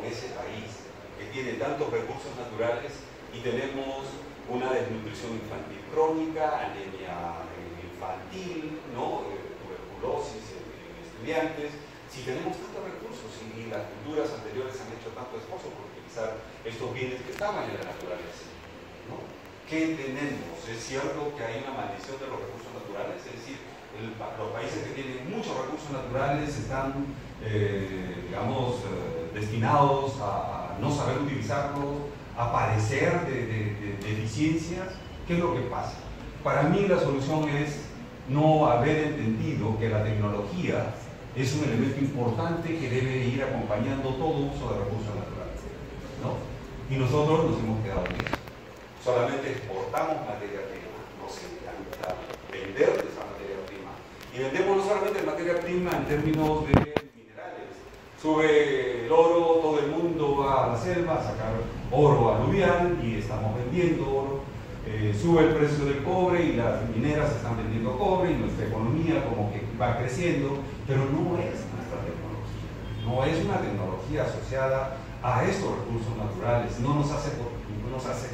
ese país que tiene tantos recursos naturales y tenemos una desnutrición infantil crónica, anemia infantil, ¿no? Tuberculosis en estudiantes? Si tenemos tantos recursos y las culturas anteriores han hecho tanto esfuerzo por utilizar estos bienes que estaban en la naturaleza, ¿no? ¿Qué tenemos? Es cierto que hay una maldición de los recursos naturales, es decir, los países que tienen muchos recursos naturales están, digamos, destinados a no saber utilizarlos, a padecer de deficiencias. ¿Qué es lo que pasa? Para mí la solución es no haber entendido que la tecnología es un elemento importante que debe ir acompañando todo uso de recursos naturales, ¿no? Y nosotros nos hemos quedado en eso. Solamente exportamos materia prima, nos encanta vender esa materia prima. Y vendemos no solamente materia prima en términos de minerales. Sube el oro, todo el mundo va a la selva a sacar oro aluvial y estamos vendiendo oro. Sube el precio del cobre y las mineras están vendiendo cobre y nuestra economía como que va creciendo, pero no es nuestra tecnología, no es una tecnología asociada a estos recursos naturales, no nos hace,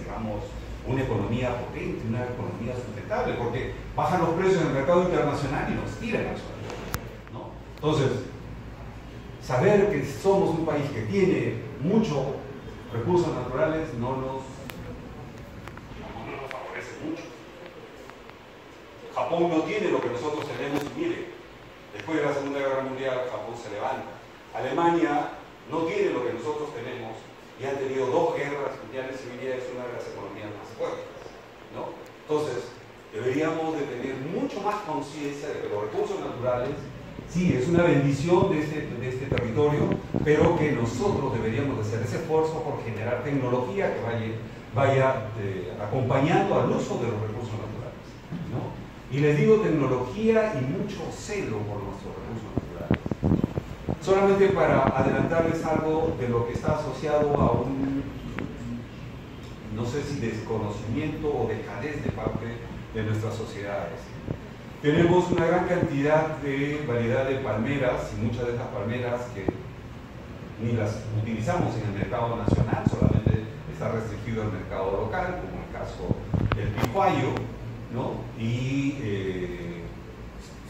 digamos, una economía potente, una economía sustentable, porque bajan los precios en el mercado internacional y nos tiran al suelo, ¿no? Entonces, saber que somos un país que tiene muchos recursos naturales no nos favorece mucho. Japón no tiene lo que nosotros tenemos y mire, después de la Segunda Guerra Mundial Japón se levanta. Alemania no tiene lo que nosotros tenemos y han tenido 2 guerras mundiales y hoy día es una de las economías más fuertes, ¿no? Entonces, deberíamos de tener mucho más conciencia de que los recursos naturales, sí, es una bendición de este territorio, pero que nosotros deberíamos de hacer ese esfuerzo por generar tecnología que vaya acompañando al uso de los recursos naturales, ¿no? Y les digo tecnología y mucho celo por nuestros recursos naturales. Solamente para adelantarles algo de lo que está asociado a un, no sé si desconocimiento o dejadez de parte de nuestras sociedades. Tenemos una gran cantidad de variedad de palmeras y muchas de estas palmeras que ni las utilizamos en el mercado nacional, solamente está restringido al mercado local, como el caso del pijuayo, ¿no? Y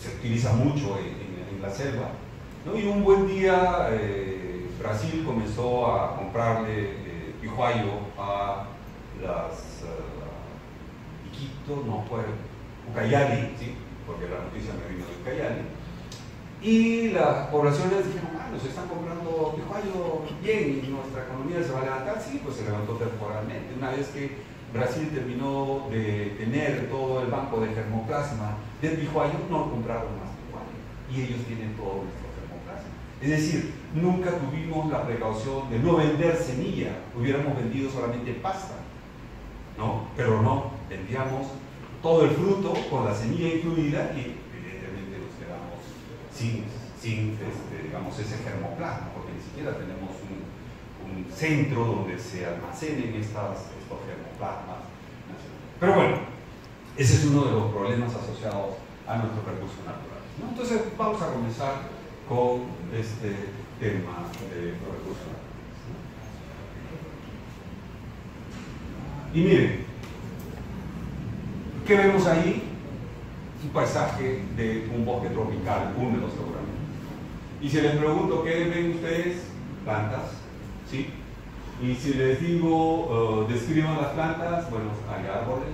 se utiliza mucho en la selva, ¿no? Y un buen día Brasil comenzó a comprarle pijuayo a las Iquitos, no fue Ucayali, ¿sí? Porque la noticia me vino de Ucayali, y las poblaciones dijeron, nos están comprando pijuayo bien y nuestra economía se va a levantar. Sí, pues se levantó temporalmente. Una vez que Brasil terminó de tener todo el banco de germoplasma del pijuayo, no compraron más pijuayo y ellos tienen todo nuestro germoplasma. Es decir, nunca tuvimos la precaución de no vender semilla, hubiéramos vendido solamente pasta, ¿no? Pero no, vendíamos todo el fruto con la semilla incluida y evidentemente nos quedamos sin digamos, ese germoplasma, porque ni siquiera tenemos un centro donde se almacenen estos germoplasmas. Pero bueno, ese es uno de los problemas asociados a nuestros recursos naturales, ¿no? Entonces vamos a comenzar con este tema de los recursos naturales, ¿no? Y miren, ¿qué vemos ahí? Un paisaje de un bosque tropical húmedo seguramente. Y si les pregunto qué ven ustedes, plantas, ¿sí? Y si les digo, describan las plantas, bueno, hay árboles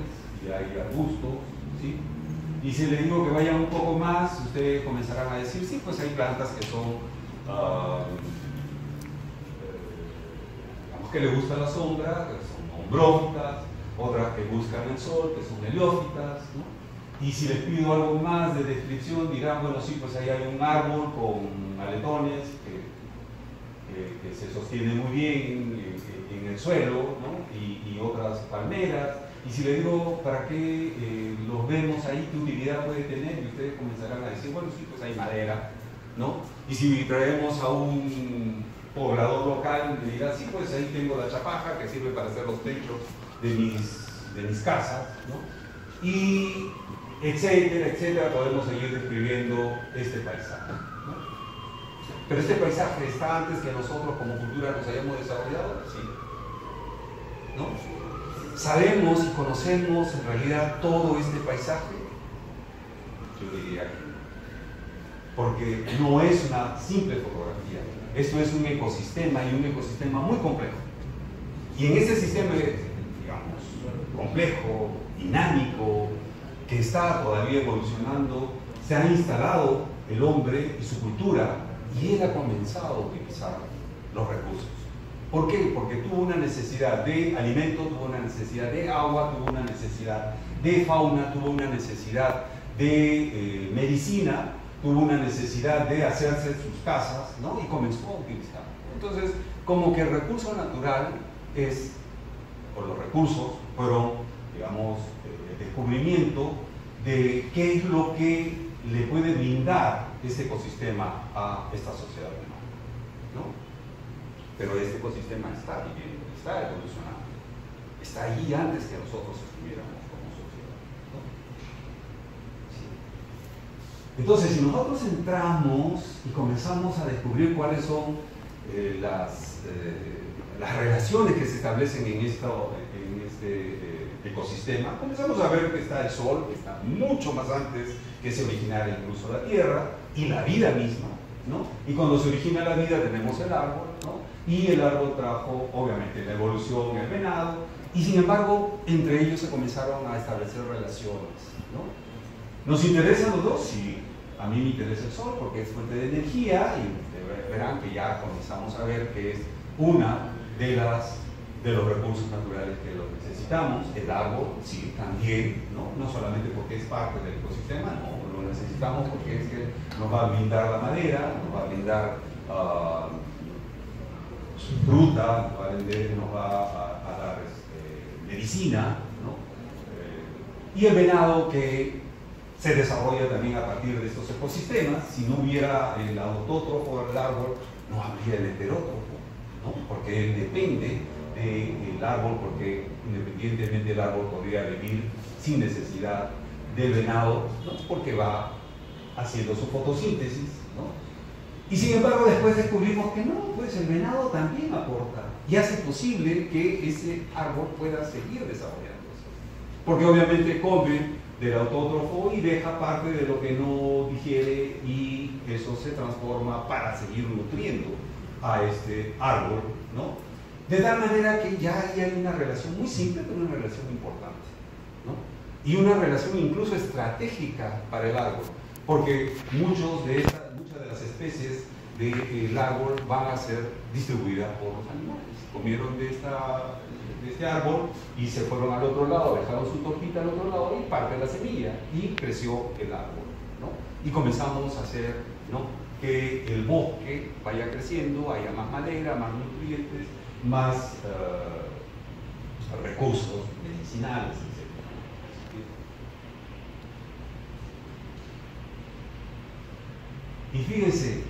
y hay arbustos, ¿sí? Y si les digo que vayan un poco más, ustedes comenzarán a decir, sí, pues hay plantas que son, digamos que les gusta la sombra, que son ombrófitas, otras que buscan el sol, que son heliófitas, ¿no? Y si les pido algo más de descripción, dirán, bueno, sí, pues ahí hay un árbol con aletones que se sostiene muy bien en el suelo, ¿no? Y otras palmeras. Y si les digo para qué los vemos ahí, qué utilidad puede tener, y ustedes comenzarán a decir, bueno, sí, pues hay madera, ¿no? Y si traemos a un poblador local, me dirá, sí, pues ahí tengo la chapaja que sirve para hacer los techos de mis casas, ¿no? Y etcétera, etcétera, podemos seguir describiendo este paisaje, ¿no? Pero este paisaje está antes que nosotros como cultura nos hayamos desarrollado, sí. ¿No? ¿Sabemos y conocemos en realidad todo este paisaje? Yo diría que no. Porque no es una simple fotografía. Esto es un ecosistema y un ecosistema muy complejo. Y en este sistema, digamos, complejo, dinámico, que está todavía evolucionando, se ha instalado el hombre y su cultura, y él ha comenzado a utilizar los recursos. ¿Por qué? Porque tuvo una necesidad de alimento, tuvo una necesidad de agua, tuvo una necesidad de fauna, tuvo una necesidad de medicina, tuvo una necesidad de hacerse sus casas, ¿no? Y comenzó a utilizar. Entonces, como que el recurso natural es, o los recursos fueron, digamos, el descubrimiento de qué es lo que le puede brindar este ecosistema a esta sociedad humana, ¿no? Pero este ecosistema está viviendo, está evolucionando, está ahí antes que nosotros estuviéramos como sociedad, ¿no? Sí. Entonces, si nosotros entramos y comenzamos a descubrir cuáles son las relaciones que se establecen en este ecosistema, comenzamos a ver que está el Sol, que está mucho más antes que se originara incluso la Tierra y la vida misma, ¿no? Y cuando se origina la vida tenemos el árbol, ¿no? Y el árbol trajo, obviamente, la evolución, el venado, y sin embargo, entre ellos se comenzaron a establecer relaciones, ¿no? ¿Nos interesan los dos? Sí. A mí me interesa el Sol porque es fuente de energía y verán que ya comenzamos a ver que es una de los recursos naturales que los necesitamos. El árbol, sí, también, no solamente porque es parte del ecosistema, no, lo necesitamos porque es que nos va a brindar la madera, nos va a brindar fruta, nos va a dar medicina, ¿no? Y el venado que se desarrolla también a partir de estos ecosistemas. Si no hubiera el autótrofo del árbol, no habría el heterótrofo, ¿no? Porque él depende del árbol, porque independientemente del árbol podría vivir sin necesidad del venado, ¿no? Porque va haciendo su fotosíntesis, ¿no? Y sin embargo después descubrimos que no, pues el venado también aporta y hace posible que ese árbol pueda seguir desarrollándose, porque obviamente come del autótrofo y deja parte de lo que no digiere, y eso se transforma para seguir nutriendo a este árbol, ¿no? De tal manera que ya hay una relación muy simple, pero una relación importante, ¿no? Y una relación incluso estratégica para el árbol, porque muchas de las especies del árbol van a ser distribuidas por los animales. Comieron de este árbol y se fueron al otro lado, dejaron su tortita al otro lado y parte la semilla y creció el árbol, ¿no? Y comenzamos a hacer, ¿no?, que el bosque vaya creciendo, haya más madera, más nutrientes, más recursos medicinales, etc. Y fíjense,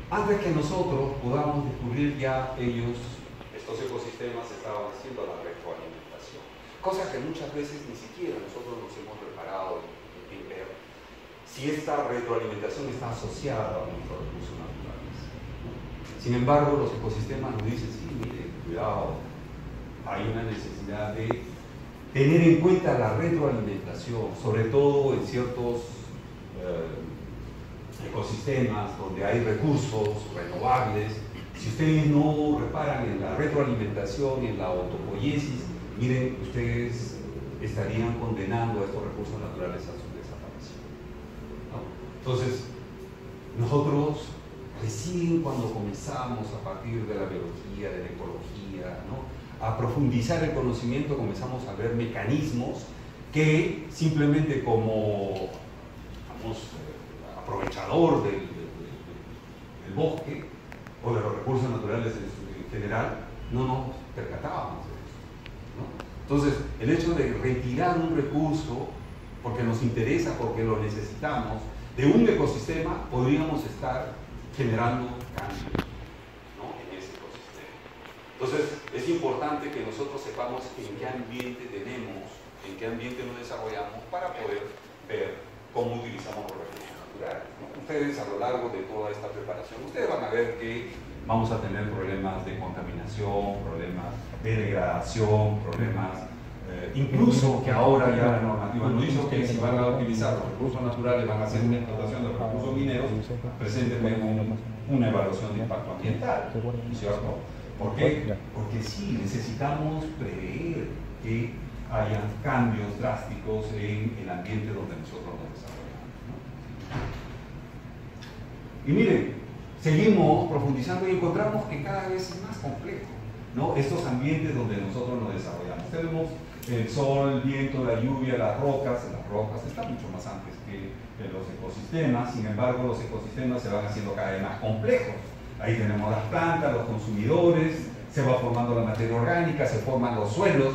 antes que nosotros podamos descubrir, ya estos ecosistemas estaban haciendo la retroalimentación, cosa que muchas veces ni siquiera nosotros nos hemos preparado en ver si esta retroalimentación está asociada a nuestros recursos naturales, ¿no? Sin embargo, los ecosistemas nos dicen, sí, mire, cuidado, hay una necesidad de tener en cuenta la retroalimentación, sobre todo en ciertos ecosistemas donde hay recursos renovables. Si ustedes no reparan en la retroalimentación, en la autopoiesis, miren, ustedes estarían condenando a estos recursos naturales a su desaparición, ¿no? Entonces, nosotros recién cuando comenzamos a partir de la biología, de la ecología, ¿no?, a profundizar el conocimiento, comenzamos a ver mecanismos que simplemente como, digamos, aprovechador del bosque o de los recursos naturales en general, no nos percatábamos de eso, ¿no? Entonces, el hecho de retirar un recurso porque nos interesa, porque lo necesitamos, de un ecosistema, podríamos estar generando cambios, ¿no?, en ese ecosistema. Entonces, es importante que nosotros sepamos en qué ambiente tenemos, en qué ambiente nos desarrollamos, para poder ver cómo utilizamos los recursos naturales, ¿no? ustedes a lo largo de toda esta preparación, ustedes van a ver que vamos a tener problemas de contaminación, problemas de degradación, problemas, incluso que ahora ya la normativa nos dice que si van a utilizar los recursos naturales, van a hacer una explotación de los recursos mineros, presenten una evaluación de impacto ambiental, ¿cierto? ¿Por qué? Porque sí, necesitamos prever que hayan cambios drásticos en el ambiente donde nosotros nos desarrollamos, ¿no? Y miren, seguimos profundizando y encontramos que cada vez es más complejo, ¿no? Estos ambientes donde nosotros nos desarrollamos. Tenemos el sol, el viento, la lluvia, las rocas están mucho más antes que los ecosistemas. Sin embargo, los ecosistemas se van haciendo cada vez más complejos. Ahí tenemos las plantas, los consumidores, se va formando la materia orgánica, se forman los suelos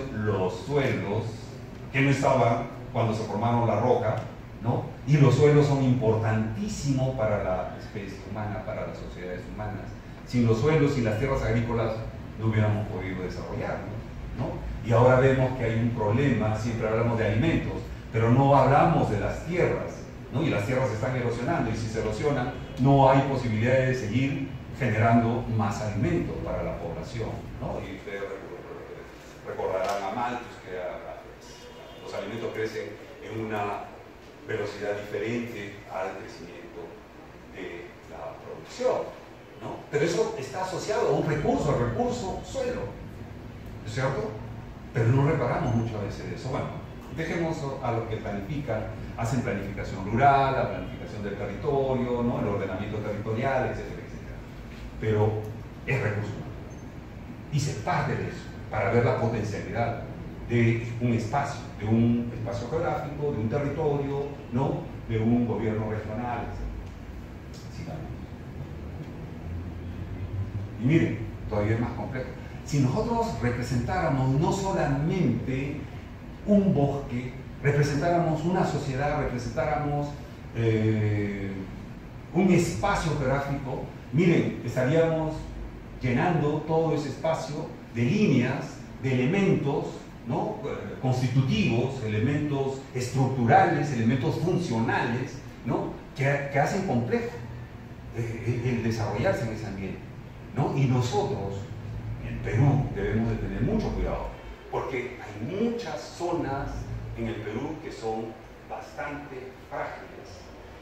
que no estaban cuando se formaron la roca, ¿no? Y los suelos son importantísimos para la especie humana, para las sociedades humanas. Sin los suelos y las tierras agrícolas no hubiéramos podido desarrollarnos, ¿no? Y ahora vemos que hay un problema, siempre hablamos de alimentos, pero no hablamos de las tierras, ¿no? Y las tierras se están erosionando, y si se erosionan, no hay posibilidad de seguir generando más alimentos para la población, ¿no? Y ustedes recordarán a Malthus que los alimentos crecen en una velocidad diferente al crecimiento de la producción, ¿no? Pero eso está asociado a un recurso, al recurso suelo, ¿es cierto? Pero no reparamos muchas veces eso. Bueno, dejemos a los que planifican, hacen planificación rural, la planificación del territorio, ¿no? El ordenamiento territorial, etcétera, etcétera. Pero es recurso humano. Y se parte de eso para ver la potencialidad de un espacio geográfico, de un territorio, ¿no? De un gobierno regional, etc. Y miren, todavía es más complejo. Si nosotros representáramos no solamente un bosque, representáramos una sociedad, representáramos un espacio geográfico, miren, estaríamos llenando todo ese espacio de líneas, de elementos, ¿no? Constitutivos, elementos estructurales, elementos funcionales, ¿no? que hacen complejo el desarrollarse en ese ambiente, ¿no? Y nosotros, en Perú, debemos de tener mucho cuidado, porque hay muchas zonas en el Perú que son bastante frágiles,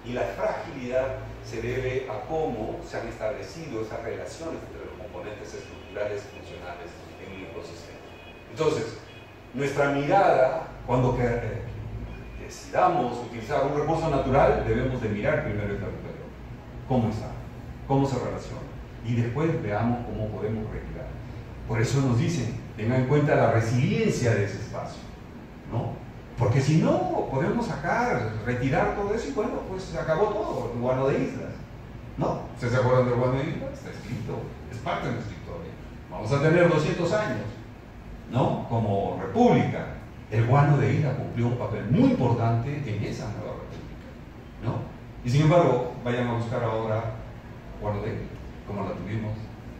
y la fragilidad se debe a cómo se han establecido esas relaciones entre los componentes estructurales y funcionales en un ecosistema. Entonces, nuestra mirada, cuando decidamos utilizar un recurso natural, debemos de mirar primero el territorio, cómo está, cómo se relaciona, y después veamos cómo podemos retirar. Por eso nos dicen, tengan en cuenta la resiliencia de ese espacio, ¿no? Porque si no, podemos sacar, retirar todo eso y bueno, pues se acabó todo, el guano de islas, ¿no? ¿Ustedes se acuerdan del guano de islas? Está escrito, es parte de nuestra historia. Vamos a tener 200 años, ¿no? Como república. El guano de isla cumplió un papel muy importante en esa nueva república, ¿no? Y sin embargo, vayan a buscar ahora guano de isla, como la tuvimos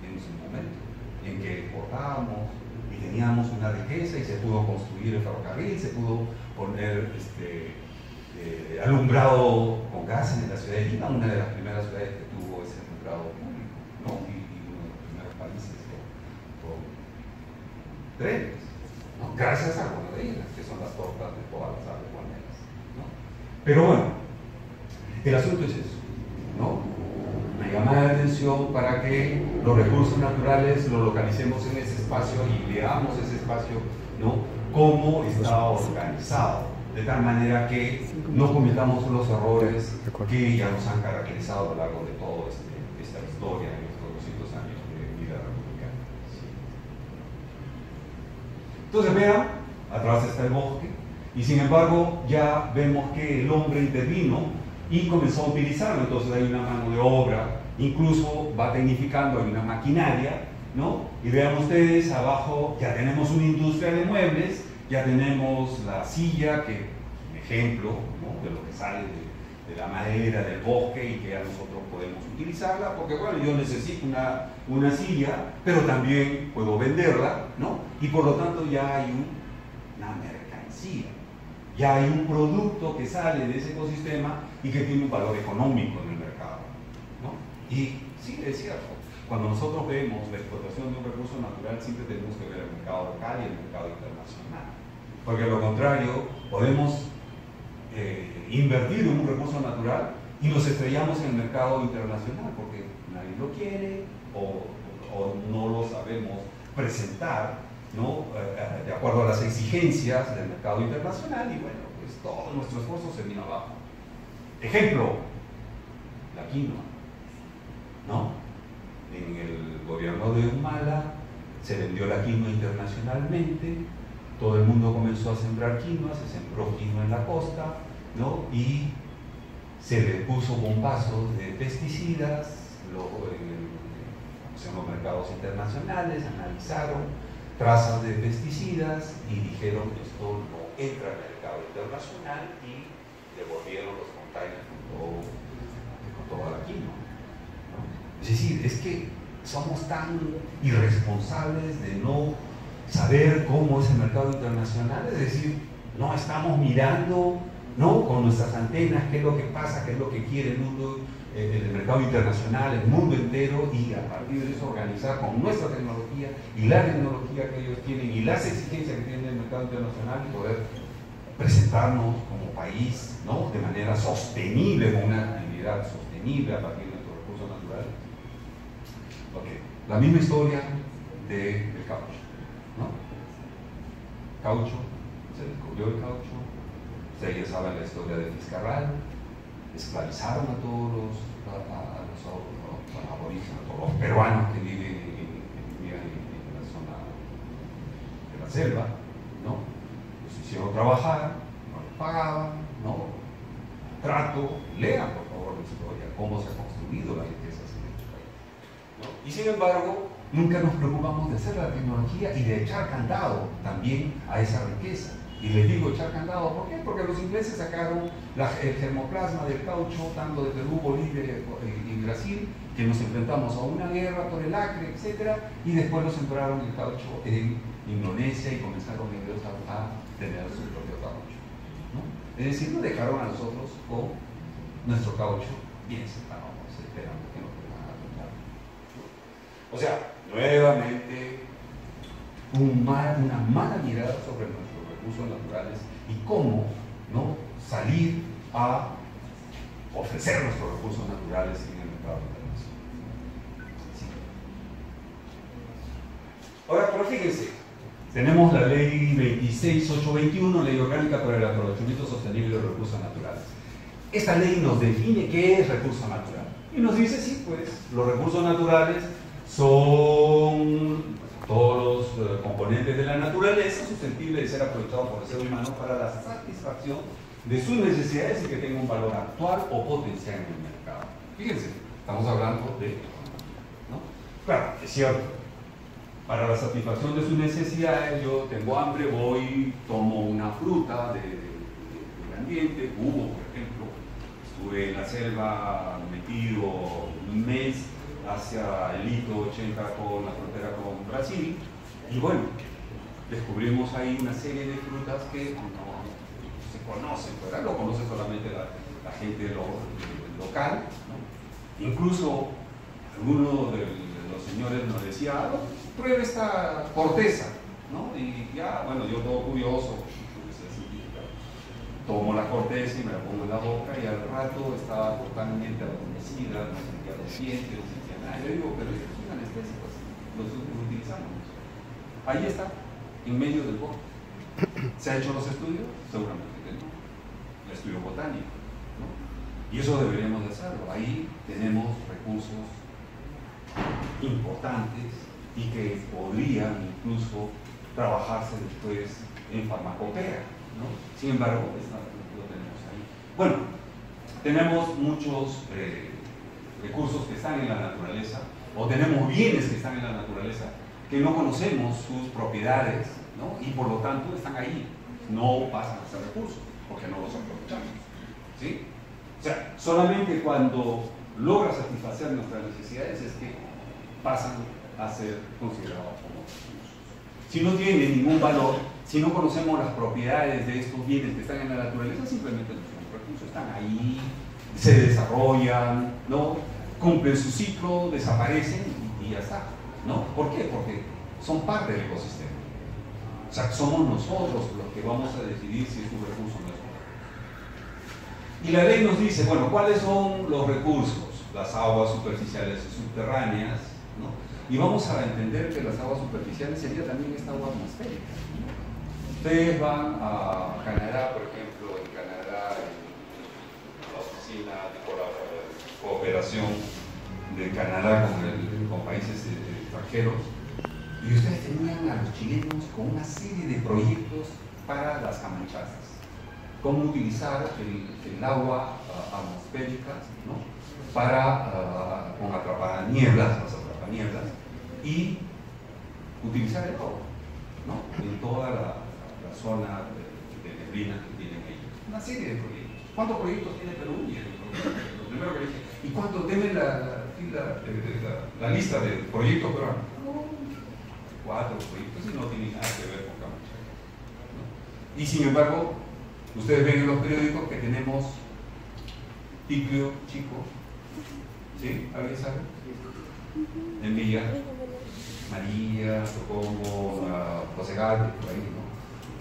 en su momento, en que exportábamos y teníamos una riqueza y se pudo construir el ferrocarril, se pudo poner alumbrado con gas en la ciudad de Lima, una de las primeras ciudades que tuvo ese alumbrado público, ¿no? Y uno de los primeros países con trenes, ¿no? Gracias a guano de islas, que son las tortas de todas las aves guaneras, ¿no? Pero bueno, el asunto es eso, ¿no? Una llamada de atención para que los recursos naturales los localicemos en ese espacio y veamos ese espacio, ¿no? Cómo está organizado, de tal manera que no cometamos los errores que ya nos han caracterizado a lo largo de toda esta historia, en estos 200 años de vida republicana. Entonces vean, atrás está el bosque, y sin embargo ya vemos que el hombre intervino y comenzó a utilizarlo. Entonces hay una mano de obra, incluso va tecnificando, hay una maquinaria, ¿no? Y vean ustedes, abajo ya tenemos una industria de muebles, ya tenemos la silla, que es un ejemplo, ¿no? De lo que sale de la madera, del bosque, y que ya nosotros podemos utilizarla, porque bueno, yo necesito una silla, pero también puedo venderla, ¿no? Y por lo tanto ya hay una mercancía, ya hay un producto que sale de ese ecosistema y que tiene un valor económico en el mercado. Y sí, es cierto, cuando nosotros vemos la explotación de un recurso natural, siempre tenemos que ver el mercado local y el mercado internacional. Porque de lo contrario, podemos invertir en un recurso natural y nos estrellamos en el mercado internacional porque nadie lo quiere o no lo sabemos presentar, ¿no? De acuerdo a las exigencias del mercado internacional, y bueno, pues todo nuestro esfuerzo se vino abajo. Ejemplo, la quinoa, ¿no? En el gobierno de Humala se vendió la quinoa internacionalmente, todo el mundo comenzó a sembrar quinoa, se sembró quinoa en la costa, ¿no? Y se le puso bombazos de pesticidas, en los mercados internacionales analizaron trazas de pesticidas y dijeron que esto no entra al mercado internacional y devolvieron los containers con toda la quinoa, ¿no? Es decir, es que somos tan irresponsables de no saber cómo es el mercado internacional, es decir, no estamos mirando, ¿no?, con nuestras antenas qué es lo que pasa, qué es lo que quiere el mundo, el mercado internacional, el mundo entero, y a partir de eso organizar con nuestra tecnología y la tecnología que ellos tienen y las exigencias que tiene el mercado internacional y poder presentarnos como país, ¿no?, de manera sostenible, con una actividad sostenible a partir de nuestros recursos naturales. Okay. La misma historia del caucho, ¿no? Caucho, se descubrió el caucho. Ustedes saben la historia de Fiscarral, esclavizaron a todos los aborígenes, a todos los peruanos que viven en la zona de la selva, ¿no? Los hicieron trabajar, no les pagaban, ¿no? Trato, lean por favor la historia, cómo se ha construido la riqueza en este país, ¿no? Y sin embargo, nunca nos preocupamos de hacer la tecnología y de echar candado también a esa riqueza. Y les digo echar candado, ¿por qué? Porque los ingleses sacaron el germoplasma del caucho, tanto de Perú, Bolivia y Brasil, que nos enfrentamos a una guerra por el acre, etc. Y después lo sembraron el caucho en Indonesia y comenzaron ellos a tener su propio caucho, ¿no? Es decir, nos dejaron a nosotros con nuestro caucho bien separado, esperando que nos puedan aplicar. O sea, nuevamente, una mala mirada sobre nuestros recursos naturales y cómo, ¿no?, salir a ofrecer nuestros recursos naturales en el mercado internacional. Sí. Ahora, pero fíjense, tenemos la ley 26821, ley orgánica para el aprovechamiento sostenible de los recursos naturales. Esta ley nos define qué es recurso natural y nos dice, sí, pues los recursos naturales son todos los componentes de la naturaleza susceptibles de ser aprovechados por el ser humano para la satisfacción de sus necesidades y que tengan un valor actual o potencial en el mercado. Fíjense, estamos hablando de, ¿no? Claro, es cierto, para la satisfacción de sus necesidades, yo tengo hambre, voy, tomo una fruta del ambiente, jugo, por ejemplo, estuve en la selva metido un mes hacia el hito 80 con la frontera con Brasil, y bueno, descubrimos ahí una serie de frutas que no se conocen, ¿verdad? Lo conoce solamente la gente local, ¿no? Incluso alguno de los señores nos decía, pruebe esta corteza, ¿no? Y ya, bueno, yo todo curioso, tomo la corteza y me la pongo en la boca, y al rato estaba totalmente adormecida, no sentía los dientes, no sentía nada. Yo digo, pero estos son anestésicos, los utilizamos. Ahí está, en medio del bosque. ¿Se han hecho los estudios? Seguramente que no. El estudio botánico, ¿no? Y eso deberíamos de hacerlo. Ahí tenemos recursos importantes y que podrían incluso trabajarse después en farmacopea, ¿no? Sin embargo, lo tenemos ahí. Bueno, tenemos muchos recursos que están en la naturaleza, o tenemos bienes que están en la naturaleza, que no conocemos sus propiedades, ¿no? Y por lo tanto están ahí, no pasan a ser recursos, porque no los aprovechamos, ¿sí? O sea, solamente cuando logra satisfacer nuestras necesidades es que pasan a ser considerados como recursos. Si no tienen ningún valor, si no conocemos las propiedades de estos bienes que están en la naturaleza, simplemente no son recursos, están ahí, se desarrollan, ¿no? cumplen su ciclo, desaparecen y ya está, ¿no? ¿Por qué? Porque son parte del ecosistema. O sea, somos nosotros los que vamos a decidir si es un recurso o no es un recurso. Y la ley nos dice, bueno, ¿cuáles son los recursos? Las aguas superficiales y subterráneas, ¿no? Y vamos a entender que las aguas superficiales sería también esta agua atmosférica. Ustedes van a Canadá, por ejemplo, en Canadá, en la oficina de cooperación de Canadá con países extranjeros, y ustedes tenían a los chilenos con una serie de proyectos para las camanchazas. Cómo utilizar el agua atmosférica, ¿no? Para, con atrapanieblas, las atrapanieblas, y utilizar el agua, ¿no? En toda la zona de neblina que tienen ellos. Una serie de proyectos. ¿Cuántos proyectos tiene Perú? Y lo primero que dije, ¿y cuánto tiene la lista de proyectos peruanos? 4 proyectos y no tiene nada que ver con Camanchaca, ¿no? Y sin embargo, ustedes ven en los periódicos que tenemos Ticlio Chico, ¿sí? ¿Alguien sabe? En Villa, María, Socongo, José Galvez, por ahí, ¿no?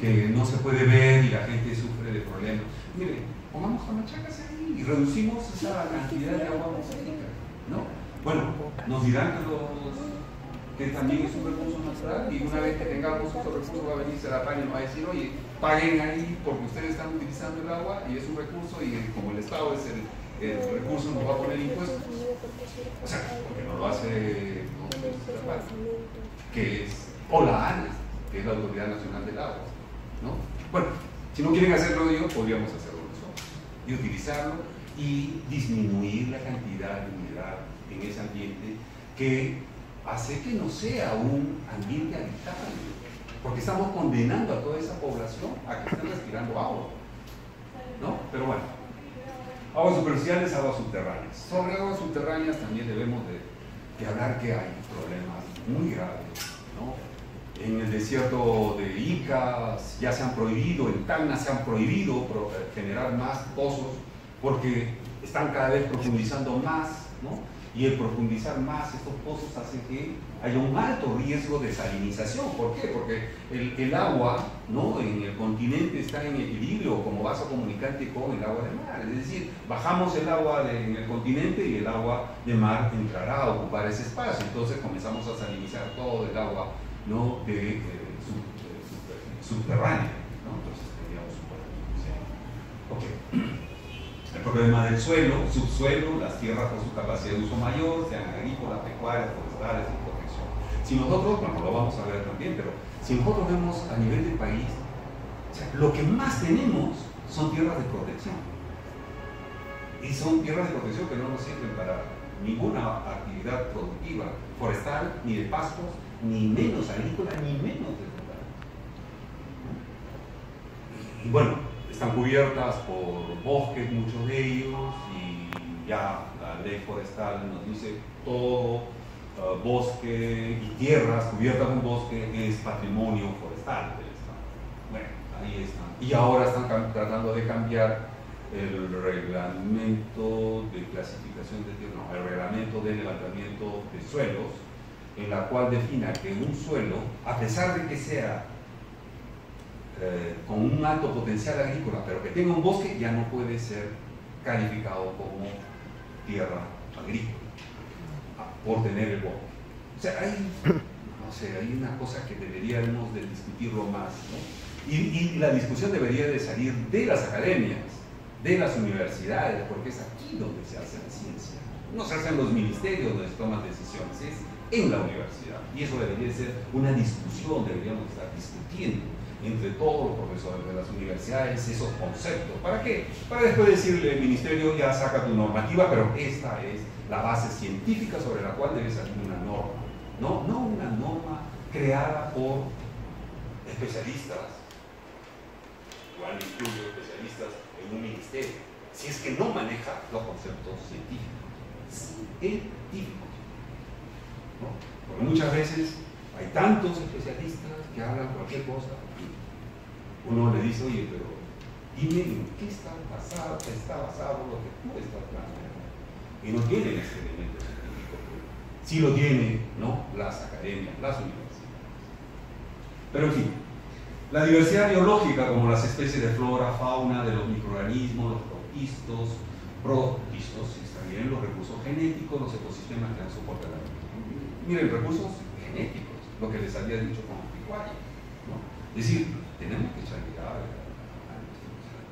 Que no se puede ver y la gente sufre de problemas. Mire, pongamos Camanchacas ahí y reducimos esa cantidad de agua atmosférica, ¿no? Bueno, nos dirán que también es un recurso natural y una vez que tengamos esos recursos va a venir Serapán y nos va a decir, oye, paguen ahí porque ustedes están utilizando el agua y es un recurso y como el Estado es el recurso nos va a poner impuestos. O sea, porque no lo hace Serapán, que es, o la ANA, que es la Autoridad Nacional del Agua, ¿no? Bueno, si no quieren hacerlo ellos, podríamos hacerlo nosotros y utilizarlo y disminuir la cantidad de humedad en ese ambiente que hace que no sea un ambiente habitable, porque estamos condenando a toda esa población a que estén respirando agua, ¿no? Pero bueno, aguas superficiales, aguas subterráneas. Sobre aguas subterráneas también debemos de hablar que hay problemas muy graves, ¿no? En el desierto de Ica ya se han prohibido, en Tacna se han prohibido generar más pozos porque están cada vez profundizando más, ¿no? Y el profundizar más estos pozos hace que haya un alto riesgo de salinización. ¿Por qué? Porque el agua, ¿no? En el continente está en equilibrio como vaso comunicante con el agua de mar. Es decir, bajamos el agua en el continente y el agua de mar entrará a ocupar ese espacio. Entonces comenzamos a salinizar todo el agua, ¿no? Subterránea, ¿no? Entonces tendríamos un problema. Ok. El problema del suelo, subsuelo, las tierras por su capacidad de uso mayor, sean agrícolas, pecuarias, forestales y protección. Si nosotros, bueno, lo vamos a ver también, pero si nosotros vemos a nivel del país, o sea, lo que más tenemos son tierras de protección. Y son tierras de protección que no nos sirven para ninguna actividad productiva, forestal, ni de pastos, ni menos agrícola, ni menos de rural. Y bueno, están cubiertas por bosques, muchos de ellos, y ya la ley forestal nos dice todo bosque y tierras cubiertas con bosque es patrimonio forestal del Estado. Bueno, ahí están. Y ahora están tratando de cambiar el reglamento de clasificación de tierras, no, el reglamento de levantamiento de suelos, en la cual defina que un suelo, a pesar de que sea con un alto potencial agrícola, pero que tenga un bosque, ya no puede ser calificado como tierra agrícola por tener el bosque. O sea, hay una cosa que deberíamos de discutirlo más, ¿no? Y la discusión debería de salir de las academias, de las universidades, porque es aquí donde se hace la ciencia. No se hace en los ministerios donde se toman decisiones, es en la universidad. Y eso debería de ser una discusión, deberíamos estar discutiendo entre todos los profesores de las universidades esos conceptos. ¿Para qué? Para después decirle al ministerio, ya saca tu normativa, pero esta es la base científica sobre la cual debe salir una norma. No una norma creada por especialistas, igual incluyo especialistas en un ministerio, si es que no maneja los conceptos científicos, ¿no? Porque muchas veces hay tantos especialistas que hablan cualquier cosa. Uno le dice, oye, pero dime en qué está basado lo que tú estás planteando. y no tienen este elemento científico. Sí lo tienen, ¿no?, las academias, las universidades. Pero en fin, la diversidad biológica, como las especies de flora, fauna, de los microorganismos, los protistos, y también los recursos genéticos, los ecosistemas que dan soporte a la vida. Miren, recursos genéticos, lo que les había dicho con Picuari, ¿no? Es decir, tenemos que echarle a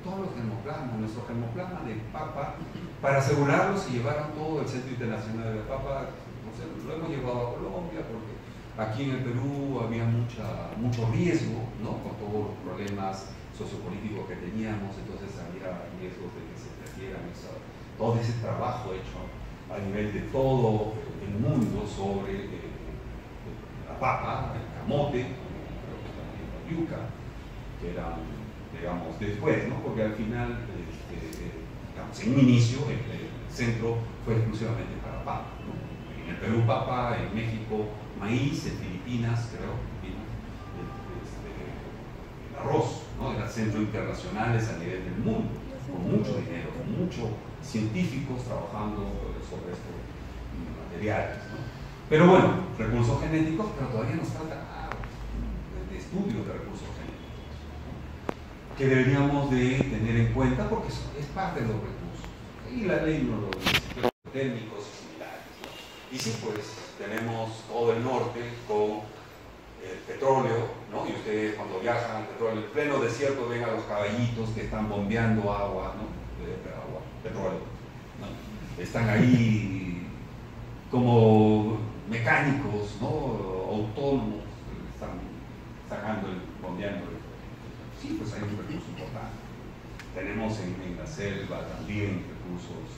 todos los germoplasmas, nuestro germoplasma de papa, para asegurarlo se llevaron todo el Centro Internacional de la Papa, no sé, lo hemos llevado a Colombia porque aquí en el Perú había mucho riesgo, ¿no?, con todos los problemas sociopolíticos que teníamos, entonces había riesgos de que se perdieran todo ese trabajo hecho a nivel de todo el mundo sobre la papa, el camote, la yuca, que eran, digamos, después, ¿no?, porque al final, digamos, en un inicio, el centro fue exclusivamente para papa, ¿no? En el Perú papa, en México maíz, en Filipinas, creo, el arroz, ¿no?, eran centros internacionales a nivel del mundo, con mucho dinero, con muchos científicos trabajando sobre estos materiales, ¿no? Pero bueno, recursos genéticos, pero todavía nos falta de estudio de recursos genéticos, ¿no?, que deberíamos de tener en cuenta porque es parte de los recursos. Y la ley no lo dice, pero térmicos y similares, ¿no? Y sí, pues tenemos todo el norte con el petróleo, ¿no? Y ustedes cuando viajan al petróleo, en pleno desierto, ven a los caballitos que están bombeando agua, ¿no?, petróleo, ¿no? Están ahí como mecánicos, ¿no?, autónomos, están sacando bombeando. Sí, pues hay un recurso importante. Tenemos en la selva también recursos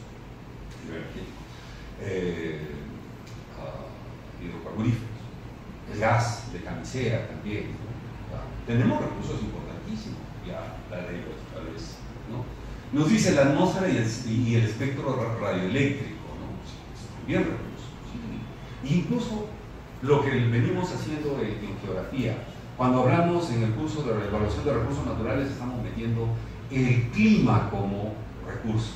hidrocarburíferos, el gas de camisea también, ¿no? Tenemos recursos importantísimos, ya la ley lo establece, ¿no? Nos dice la atmósfera y el espectro radioeléctrico, ¿no? Sí, bien recursos, sí. Incluso lo que venimos haciendo en geografía, cuando hablamos en el curso de la evaluación de recursos naturales, estamos metiendo el clima como recurso.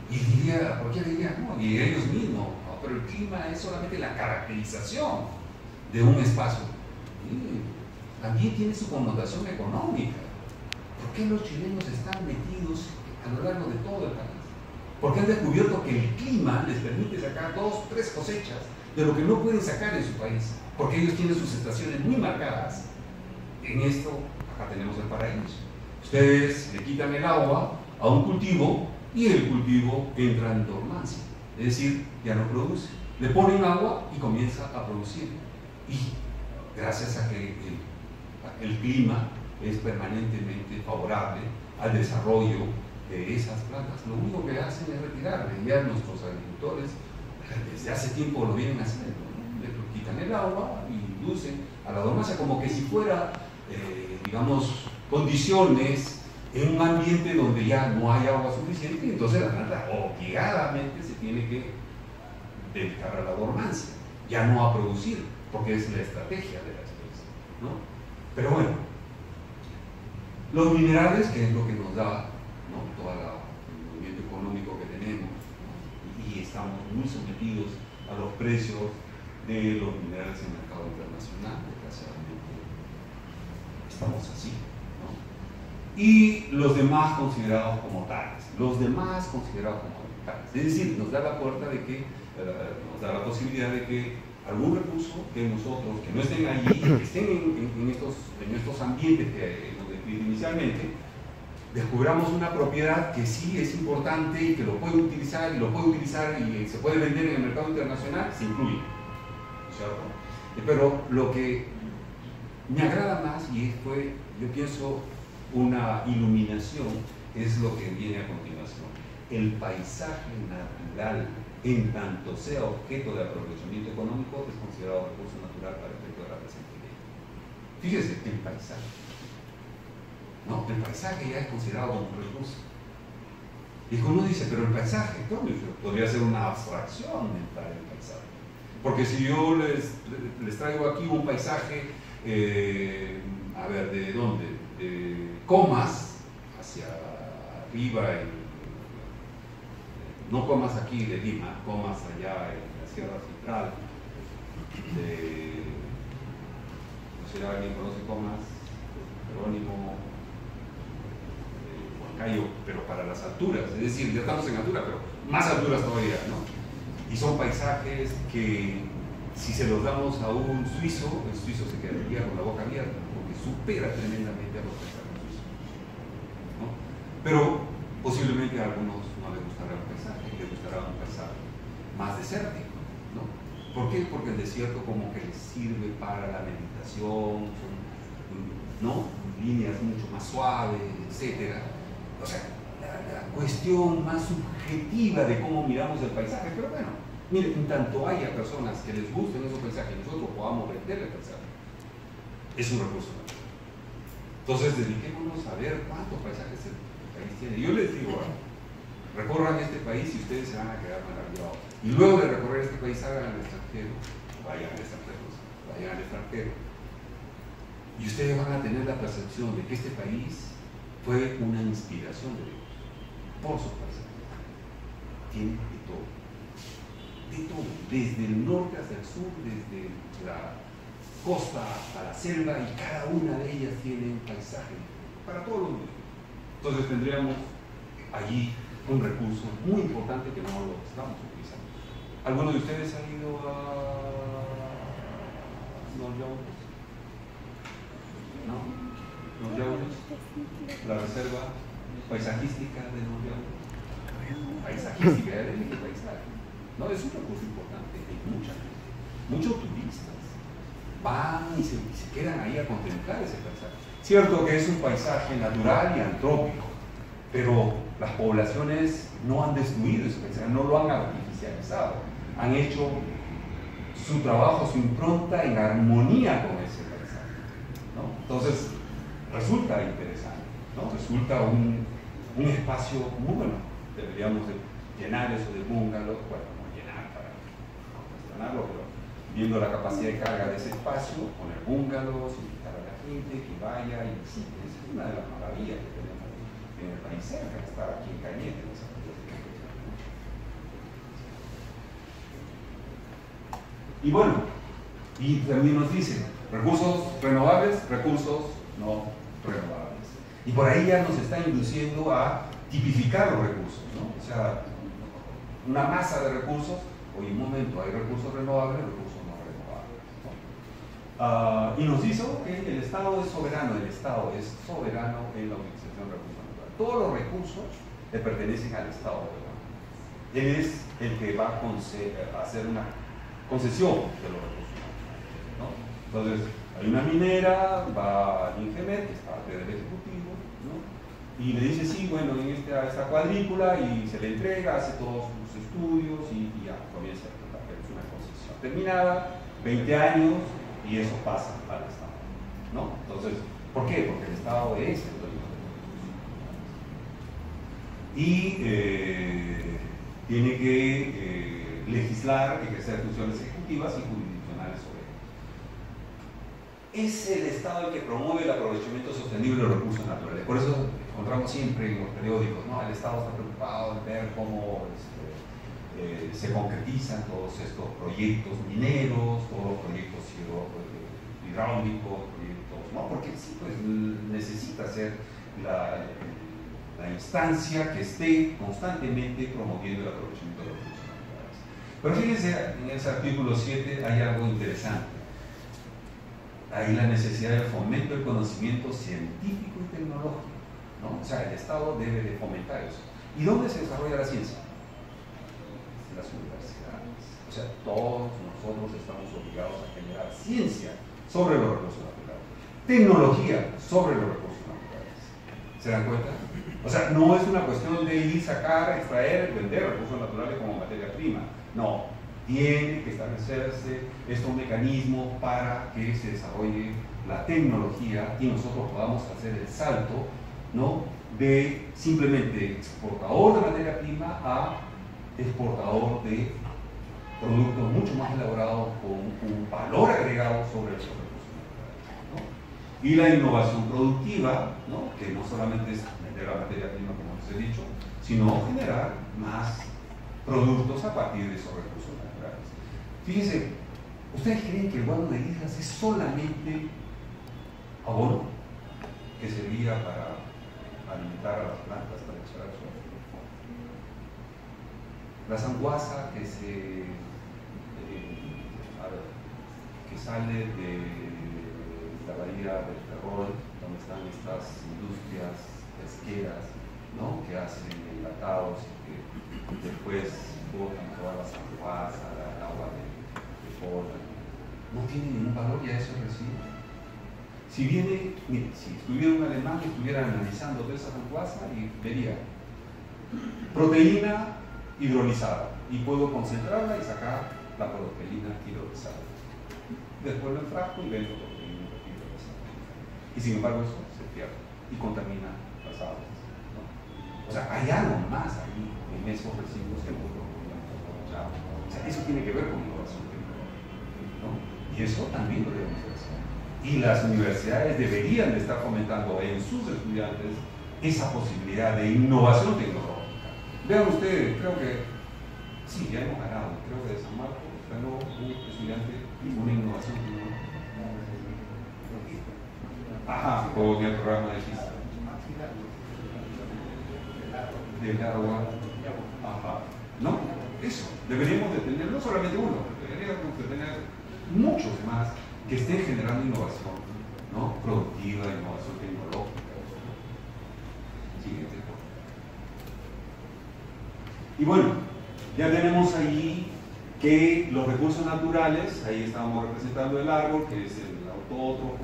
Y diría, ¿por qué diría? No, y ellos mismos, ¿no? Pero el clima es solamente la caracterización de un espacio. Sí, también tiene su connotación económica. ¿Por qué los chilenos están metidos a lo largo de todo el país? Porque han descubierto que el clima les permite sacar 2, 3 cosechas de lo que no pueden sacar en su país, porque ellos tienen sus estaciones muy marcadas. En esto, acá tenemos el paraíso. Ustedes le quitan el agua a un cultivo y el cultivo entra en dormancia, es decir, ya no produce. Le ponen agua y comienza a producir. Y gracias a que el clima es permanentemente favorable al desarrollo de esas plantas, lo único que hacen es retirarle. Ya nuestros agricultores desde hace tiempo lo vienen haciendo, ¿no? Le quitan el agua y inducen a la dormancia como que si fuera, digamos, condiciones en un ambiente donde ya no hay agua suficiente, y entonces la planta obligadamente se tiene que dedicar a la dormancia, ya no a producir, porque es la estrategia de la especie, ¿no? Pero bueno, los minerales, que es lo que nos da, ¿no?, todo el movimiento económico que tenemos, ¿no?, y estamos muy sometidos a los precios de los minerales en el mercado internacional, desgraciadamente estamos así, ¿no? Y los demás considerados como tales, es decir, nos da la puerta de que, nos da la posibilidad de que algún recurso que nosotros, que no estén allí, que estén en estos ambientes que hemos descrito inicialmente, descubramos una propiedad que sí es importante y que lo puede utilizar y se puede vender en el mercado internacional, se incluye, ¿cierto? Pero lo que me agrada más, y fue, yo pienso, una iluminación, es lo que viene a continuación. El paisaje natural, en tanto sea objeto de aprovechamiento económico, es considerado recurso natural para el efecto de la presente ley. Fíjese, el paisaje, ¿no? El paisaje ya es considerado como un recurso. Y uno dice, pero el paisaje, podría ser una abstracción mental del paisaje. Porque si yo les traigo aquí un paisaje, a ver, ¿de dónde? De Comas hacia arriba en no comas aquí de Lima, comas allá en la Sierra Central de, no sé si alguien conoce Comas, Jerónimo, Huancayo, pero para las alturas, es decir, ya estamos en altura, pero más alturas todavía, ¿no? Y son paisajes que si se los damos a un suizo, el suizo se quedaría con la boca abierta, porque supera tremendamente a los paisajes suizos, ¿no? Pero posiblemente a algunos no les gustará el paisaje, les gustará un paisaje más desértico, ¿no? ¿Por qué? Porque el desierto como que les sirve para la meditación, son, ¿no?, líneas mucho más suaves, etc. O sea, la cuestión más subjetiva de cómo miramos el paisaje, pero bueno, miren, en tanto haya personas que les gusten esos paisajes y nosotros podamos vender el paisaje, es un recurso. Entonces, dediquémonos a ver cuántos paisajes el país tiene. Yo les digo, recorran este país y ustedes se van a quedar maravillados. Y luego de recorrer este país, hagan al extranjero, vayan al extranjero. Y ustedes van a tener la percepción de que este país fue una inspiración de Dios por sus paisajes. Tiene de todo, desde el norte hasta el sur, desde la costa hasta la selva, y cada una de ellas tiene un paisaje para todo el mundo. Entonces tendríamos allí un recurso muy importante que no lo estamos utilizando. ¿Alguno de ustedes ha ido a Los Llanos? ¿No? Los Llanos, la reserva paisajística de Los Llanos. Paisajística, de paisaje. No, es un recurso importante, hay mucha gente, muchos turistas van y se quedan ahí a contemplar ese paisaje. Cierto que es un paisaje natural y antrópico, pero las poblaciones no han destruido ese paisaje, no lo han artificializado, han hecho su trabajo, su impronta en armonía con ese paisaje, ¿no? Entonces, resulta interesante, ¿no? Resulta un espacio muy bueno. Deberíamos de llenar eso de bungalows, bueno, no llenar para cuestionarlo, pero viendo la capacidad de carga de ese espacio, poner bungalows, invitar a la gente que vaya y visite. Esa es una de las maravillas que tenemos en el país cerca, estar aquí en Cañete. Y bueno, y también nos dicen recursos renovables, recursos no renovables. Y por ahí ya nos está induciendo a tipificar los recursos, ¿no? O sea, una masa de recursos, oye, un momento, hay recursos renovables, recursos no renovables, ¿no? Y nos hizo que el Estado es soberano, en la utilización de recursos naturales. Todos los recursos le pertenecen al Estado, ¿verdad? Él es el que va a hacer una concesión de los recursos naturales, ¿no? Entonces, hay una minera, va al INGEMET, que es parte del Ejecutivo, ¿no? Y le dice, sí, bueno, en esta cuadrícula, y se le entrega, hace todos sus estudios y ya comienza a tratar. Es una concesión terminada, 20 años, y eso pasa al Estado, ¿no? Entonces, ¿por qué? Porque el Estado es el dueño de los recursos. Y tiene que legislar, ejercer funciones ejecutivas y jurisdiccionales sobre ellos. Es el Estado el que promueve el aprovechamiento sostenible de los recursos naturales. Por eso encontramos siempre en los periódicos, ¿no? El Estado está preocupado en ver cómo se concretizan todos estos proyectos mineros, todos los proyectos hidráulicos, proyectos, ¿no? Porque sí, pues necesita ser la instancia que esté constantemente promoviendo el aprovechamiento de los recursos naturales. Pero fíjense, en ese artículo 7 hay algo interesante. Hay la necesidad del fomento del conocimiento científico y tecnológico, ¿no? O sea, el Estado debe de fomentar eso. ¿Y dónde se desarrolla la ciencia? En las universidades. O sea, todos nosotros estamos obligados a generar ciencia sobre los recursos naturales, tecnología sobre los recursos naturales. ¿Se dan cuenta? O sea, no es una cuestión de ir, sacar, extraer, vender recursos naturales como materia prima. No, tiene que establecerse estos mecanismos para que se desarrolle la tecnología y nosotros podamos hacer el salto, ¿no?, de simplemente exportador de materia prima a exportador de productos mucho más elaborados con un valor agregado sobre esos recursos naturales, ¿no? Y la innovación productiva, ¿no?, que no solamente es vender la materia prima, como les he dicho, sino generar más productos a partir de esos recursos naturales. Fíjense, ¿ustedes creen que el guano de islas es solamente abono que servía para alimentar a las plantas, para echar al suelo? La sanguaza que sale de la bahía del Ferrol, donde están estas industrias pesqueras, ¿no?, que hacen enlatados y que después botan toda la sanguaza, el agua de pola, no tiene ningún valor, ya eso es residuo. Si viene, mire, si estuviera un alemán, estuviera analizando toda esa sanguaza y vería proteína hidrolizada y puedo concentrarla y sacar la proteína hidrolizada. Después lo enfrasco y vendo proteína hidrolizada. Y sin embargo eso se pierde y contamina las aguas, ¿no? O sea, hay algo más ahí en esos residuos que no lo podemos aprovechar. O sea, eso tiene que ver con innovación tecnológica, ¿no? Y eso también lo debemos hacer. Y las universidades deberían de estar fomentando en sus estudiantes esa posibilidad de innovación tecnológica. Vean ustedes, creo que sí, ya hemos ganado, creo que de San Marcos ganó un estudiante una innovación tecnológica. Ajá, con el programa de FISA. Del agua. Ajá. ¿No? Eso, deberíamos de tener no solamente uno, deberíamos de tener muchos más que estén generando innovación, ¿no?, productiva, innovación tecnológica. Siguiente. Y bueno, ya tenemos ahí que los recursos naturales, ahí estábamos representando el árbol, que es el autótrofo,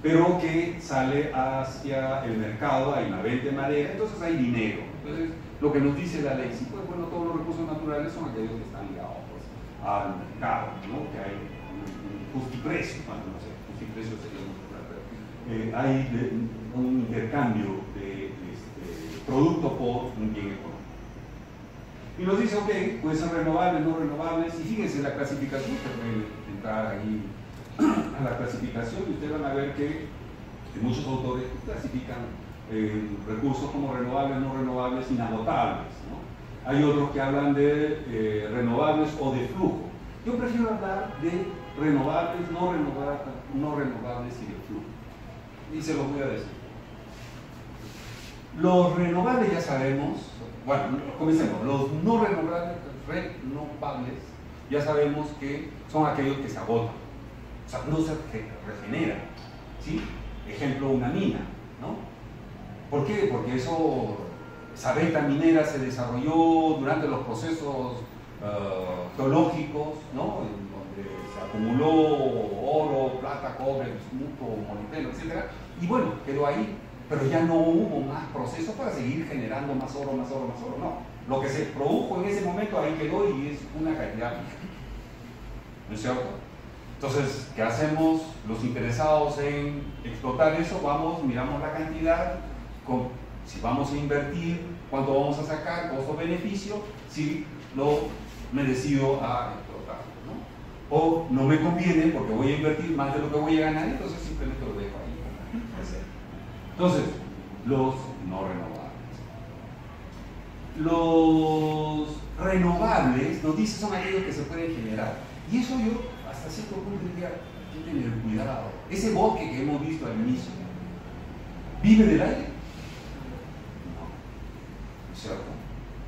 pero que sale hacia el mercado, hay una venta de madera, entonces hay dinero. Entonces, lo que nos dice la ley, sí, pues bueno, todos los recursos naturales son aquellos que están ligados, pues, al mercado, ¿no?, que hay un justiprecio, bueno, no sé, justiprecio sería muy claro, hay un intercambio de producto por un bien económico. Y nos dice, ok, puede ser renovables, no renovables, y fíjense la clasificación, que pueden entrar ahí a la clasificación y ustedes van a ver que muchos autores clasifican recursos como renovables, no renovables, inagotables, ¿no? Hay otros que hablan de renovables o de flujo. Yo prefiero hablar de renovables, no renovables y de flujo. Y se los voy a decir. Los renovables ya sabemos, bueno, comencemos. Los no renovables ya sabemos que son aquellos que se agotan, o sea, no se regeneran, ¿sí? Ejemplo, una mina, ¿no? ¿Por qué? Porque esa veta minera se desarrolló durante los procesos geológicos, ¿no?, en donde se acumuló oro, plata, cobre, bismuto, molibdeno, etc. Y bueno, quedó ahí. Pero ya no hubo más procesos para seguir generando más oro, no. Lo que se produjo en ese momento ahí quedó y es una cantidad, ¿no es cierto? Entonces, ¿qué hacemos los interesados en explotar eso? Vamos, miramos la cantidad, si vamos a invertir, cuánto vamos a sacar, costo-beneficio, si me decido a explotarlo, ¿no? O no me conviene porque voy a invertir más de lo que voy a ganar, entonces simplemente lo dejo ahí. Entonces, los no renovables. Los renovables, nos dice, son aquellos que se pueden generar. Y eso yo, hasta cierto punto, diría, hay que tener cuidado. Ese bosque que hemos visto al inicio, ¿vive del aire? No, ¿es cierto?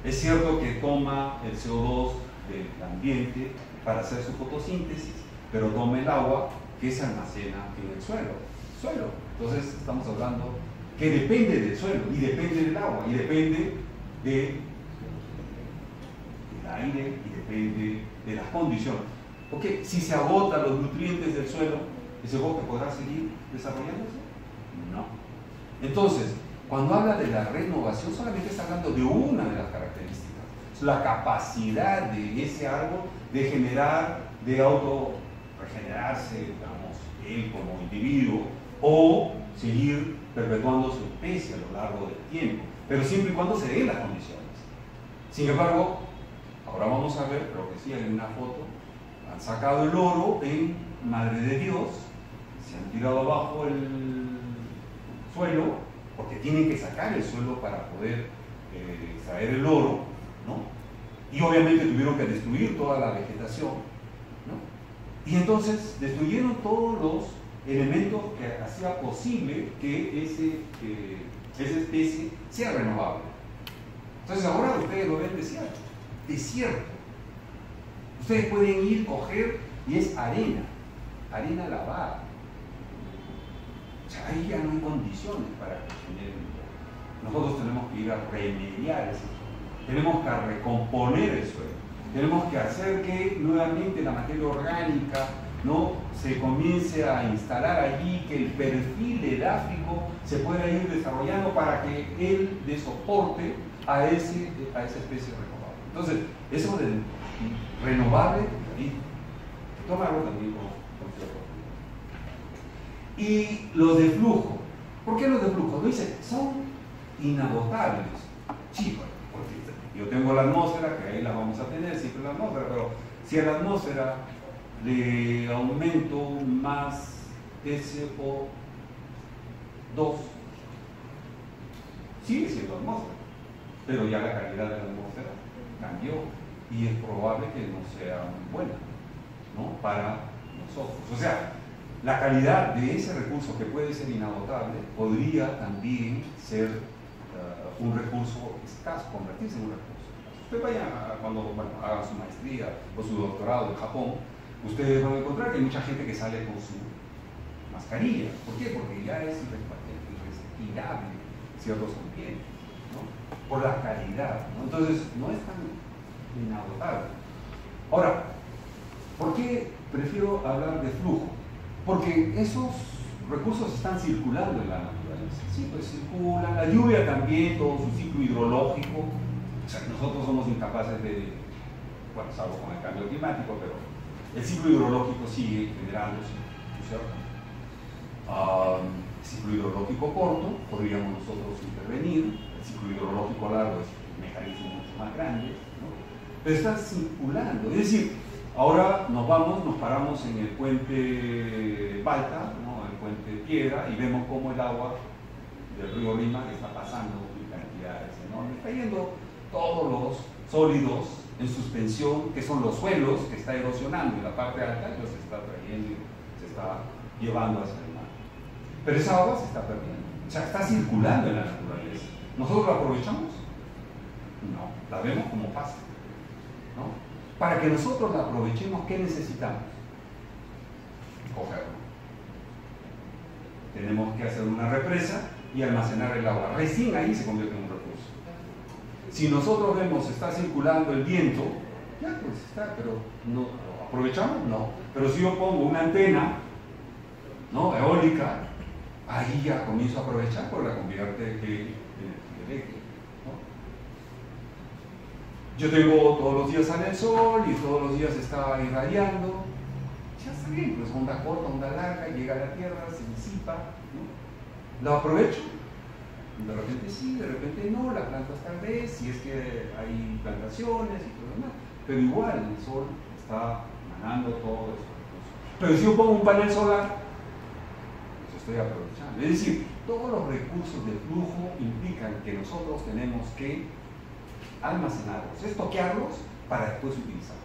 Es cierto que toma el CO2 del ambiente para hacer su fotosíntesis, pero toma el agua que se almacena en el suelo. Entonces estamos hablando que depende del suelo y depende del agua y depende del aire y depende de las condiciones. Porque si se agotan los nutrientes del suelo, ¿ese bosque podrá seguir desarrollándose? No. Entonces, cuando habla de la renovación, solamente está hablando de una de las características, la capacidad de ese árbol de generar, de auto-regenerarse, digamos, él como individuo, o seguir perpetuando su especie a lo largo del tiempo, pero siempre y cuando se den las condiciones. Sin embargo, ahora vamos a ver, creo que sí, hay una foto, han sacado el oro en Madre de Dios, se han tirado abajo el suelo, porque tienen que sacar el suelo para poder extraer el oro, ¿no? Y obviamente tuvieron que destruir toda la vegetación, ¿no? Y entonces destruyeron todos los elementos que hacía posible que esa especie sea renovable. Entonces ahora ustedes lo ven desierto. Ustedes pueden ir, coger, y es arena lavada. O sea, ahí ya no hay condiciones para que genere vida. Nosotros tenemos que ir a remediar eso. Tenemos que recomponer el suelo. Tenemos que hacer que nuevamente la materia orgánica, ¿no?, se comience a instalar allí, que el perfil edáfico se pueda ir desarrollando para que él dé soporte a esa especie renovable. Entonces, eso del renovable, tómalo también con cierto. Y los de flujo. ¿Por qué los de flujo? Lo dice, son inagotables. Sí, porque yo tengo la atmósfera, que ahí la vamos a tener, siempre la atmósfera, pero si a la atmósfera le aumento más SO2, sigue siendo atmósfera, pero ya la calidad de la atmósfera cambió y es probable que no sea muy buena, ¿no?, para nosotros. O sea, la calidad de ese recurso, que puede ser inagotable, podría también ser un recurso escaso, convertirse en un recurso. Usted vaya, cuando haga su maestría o su doctorado en Japón, ustedes van a encontrar que hay mucha gente que sale con su mascarilla. ¿Por qué? Porque ya es irrespirable ciertos ambientes, ¿no?, por la calidad, ¿no? Entonces, no es tan inagotable. Ahora, ¿por qué prefiero hablar de flujo? Porque esos recursos están circulando en la naturaleza. Sí, pues circulan, la lluvia también, todo su ciclo hidrológico. O sea, nosotros somos incapaces de, bueno, salvo con el cambio climático, pero el ciclo hidrológico sigue generándose, ¿no es cierto? El ciclo hidrológico corto, podríamos nosotros intervenir. El ciclo hidrológico largo es un mecanismo mucho más grande, ¿no?, pero está circulando. Es decir, ahora nos paramos en el puente Balta, ¿no?, el puente Piedra, y vemos cómo el agua del río Lima está pasando en cantidades enormes, está yendo todos los sólidos en suspensión, que son los suelos, que está erosionando en la parte alta, y los está trayendo y se está llevando hacia el mar. Pero esa agua se está perdiendo, o sea, está circulando en la naturaleza. ¿Nosotros la aprovechamos? No, la vemos como pasa, ¿no? Para que nosotros la aprovechemos, ¿qué necesitamos? Cogerlo. Tenemos que hacer una represa y almacenar el agua. Recién ahí se convierte en un recurso. Si nosotros vemos está circulando el viento, ya pues está, pero no ¿lo aprovechamos? No. Pero si yo pongo una antena, ¿no?, eólica, ahí ya comienzo a aprovechar, porque la convierte en eléctrica, ¿no? Yo tengo todos los días sale el sol y todos los días está irradiando. Ya está bien, pues onda corta, onda larga, llega a la Tierra, se disipa, ¿no? ¿Lo aprovecho? De repente sí, de repente no, la plantas tal vez, si es que hay plantaciones y todo lo demás, pero igual el sol está manando todo eso. Pero si yo pongo un panel solar, pues estoy aprovechando. Es decir, todos los recursos de flujo implican que nosotros tenemos que almacenarlos, estoquearlos para después utilizarlos.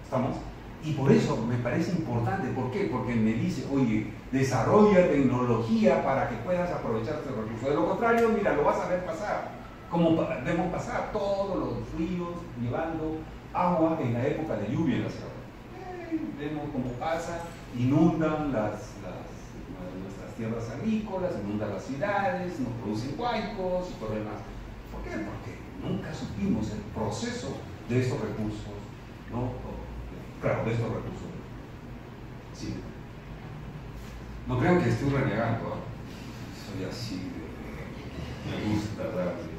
¿Estamos? Y por eso me parece importante. ¿Por qué? Porque me dice, oye, desarrolla tecnología para que puedas aprovechar este recurso. De lo contrario, mira, lo vas a ver pasar. Como vemos pasar todos los ríos llevando agua en la época de lluvia en la ciudad. Vemos cómo pasa, inundan nuestras tierras agrícolas, inundan las ciudades, nos producen huaicos y todo lo demás. ¿Por qué? Porque nunca supimos el proceso de estos recursos, ¿no? Claro, de estos recursos. Sí. No creo que estoy renegando, ¿eh? Soy así me gusta darle.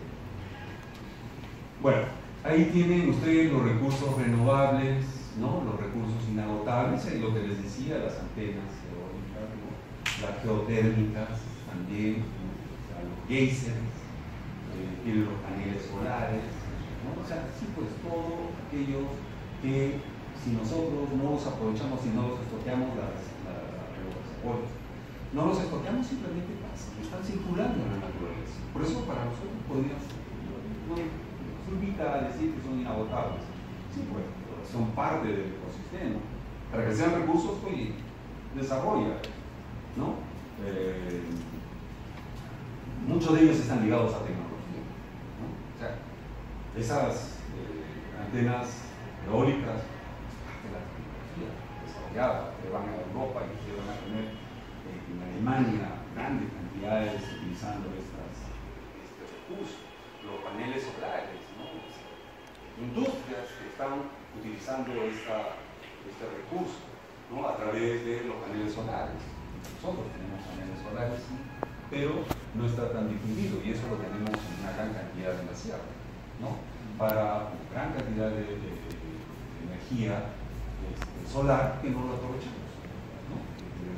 Bueno, ahí tienen ustedes los recursos renovables, ¿no?, los recursos inagotables, es lo que les decía, las antenas eólicas, ¿no?, las geotérmicas también, ¿no?, los geysers, tienen los paneles solares, ¿no? O sea, sí, pues todo aquello que si nosotros no los aprovechamos, si no los estoqueamos, no los estoqueamos, simplemente pasan, están circulando en la naturaleza. Por eso para nosotros podría ser muy olvida decir que son inagotables. Sí, pues, son parte del ecosistema. Para que sean recursos, pues, desarrolla, ¿no? Muchos de ellos están ligados a tecnología, ¿no? O sea, esas antenas eólicas, parte de la tecnología desarrollada, que van a Europa y que van a tener en Alemania grandes cantidades utilizando este recurso, los paneles solares, ¿no? Industrias que están utilizando este recurso, ¿no? A través de los paneles solares. Nosotros tenemos paneles solares, sí, pero no está tan difundido y eso lo tenemos en una gran cantidad en la sierra, ¿no? Para gran cantidad de energía solar que no lo aprovechamos, ¿no?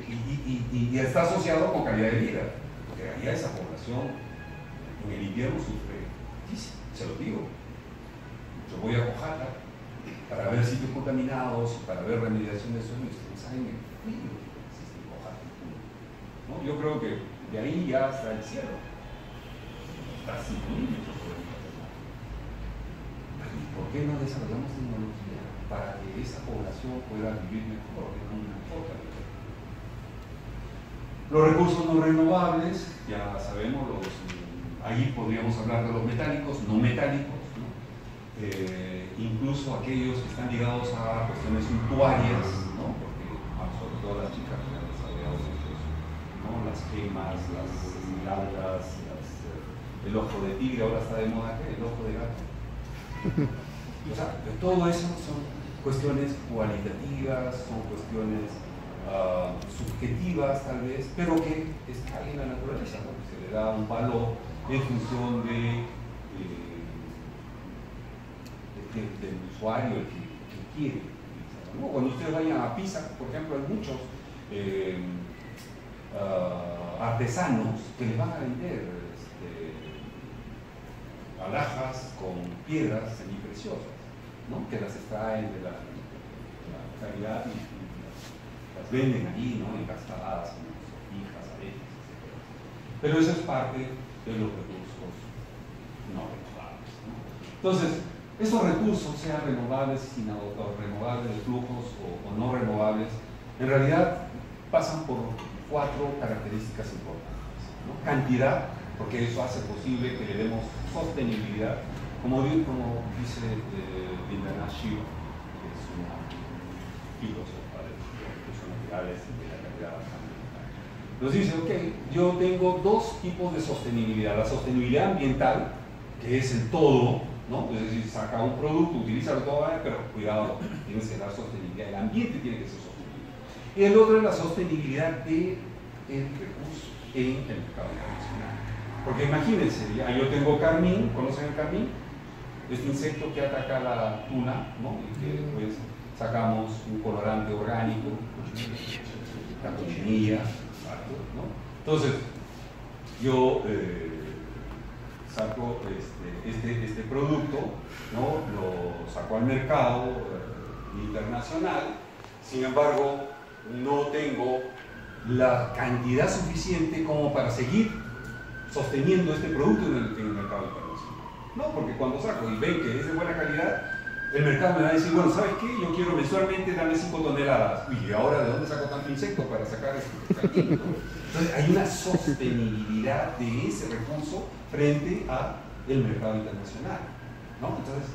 Y está asociado con calidad de vida, porque allá esa población en el invierno sufre muchísimo, se lo digo. Yo voy a Cojata para ver sitios contaminados, para ver remediación de suelo, y ustedes saben el frío que existe en Cojata, ¿no? Yo creo que de ahí ya hasta el cielo, está 5.000 metros sobre el mar. ¿Por qué no desarrollamos tecnología para que esa población pueda vivir mejor, tenga una mejor calidad? Los recursos no renovables, ya sabemos, ahí podríamos hablar de los metálicos, no metálicos, ¿no? Incluso aquellos que están ligados a cuestiones suntuarias, ¿no? Porque sobre todo las chicas que han desarrollado estos, ¿no? Las gemas, las esmeraldas, el ojo de tigre, ahora está de moda, ¿qué? El ojo de gato. O sea, todo eso son cuestiones cualitativas, son cuestiones subjetivas tal vez, pero que están en la naturaleza, ¿no? Se le da un valor en función del usuario, el que quiere, ¿no? Cuando ustedes vayan a Pisa, por ejemplo, hay muchos artesanos que les van a vender alhajas con piedras semipreciosas, ¿no? Que las extraen de la calidad y las venden allí, ¿no? Encastadas, en sortijas, aretes, etc. Pero eso es parte de los recursos no renovables, ¿no? Entonces, estos recursos, sean renovables, renovables de flujos o no renovables, en realidad pasan por 4 características importantes, ¿no? Cantidad, porque eso hace posible que le demos sostenibilidad, como dice Linda Nash, que es una filósofa de recursos naturales y de la calidad ambiental. Nos dice, ok, yo tengo 2 tipos de sostenibilidad: la sostenibilidad ambiental, que es el todo, ¿no? Es decir, saca un producto, utilízalo todo, pero cuidado, tienes que dar sostenibilidad, el ambiente tiene que ser sostenible. Y el otro es la sostenibilidad del recurso en el mercado internacional. Porque imagínense, yo tengo carmín, ¿conocen el carmín? Este insecto que ataca la tuna, ¿no? Y que después sacamos un colorante orgánico, la cochinilla, ¿no? Entonces, yo saco este producto, ¿no? Lo saco al mercado internacional, sin embargo, no tengo la cantidad suficiente como para seguir sosteniendo este producto en el mercado internacional. No, porque cuando saco y ven que es de buena calidad, el mercado me va a decir, bueno, ¿sabes qué? Yo quiero mensualmente darme 5 toneladas. Uy, ¿y ahora de dónde saco tanto insecto para sacar este alimento? Entonces hay una sostenibilidad de ese recurso frente al mercado internacional, ¿no? Entonces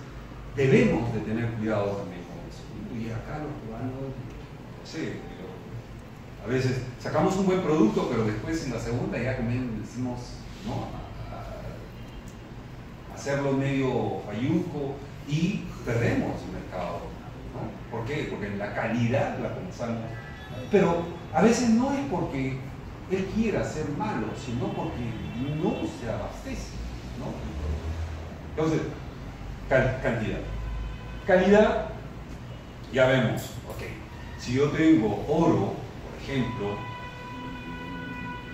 debemos de tener cuidado también con eso. Y acá los cubanos, no sé, a veces sacamos un buen producto, pero después en la segunda ya decimos, ¿no? Hacerlo medio falluco y perdemos el mercado, ¿no? ¿Por qué? Porque la calidad la comenzamos, pero a veces no es porque él quiera ser malo, sino porque no se abastece, ¿no? Entonces, cantidad. Calidad, ya vemos, ok, si yo tengo oro, por ejemplo,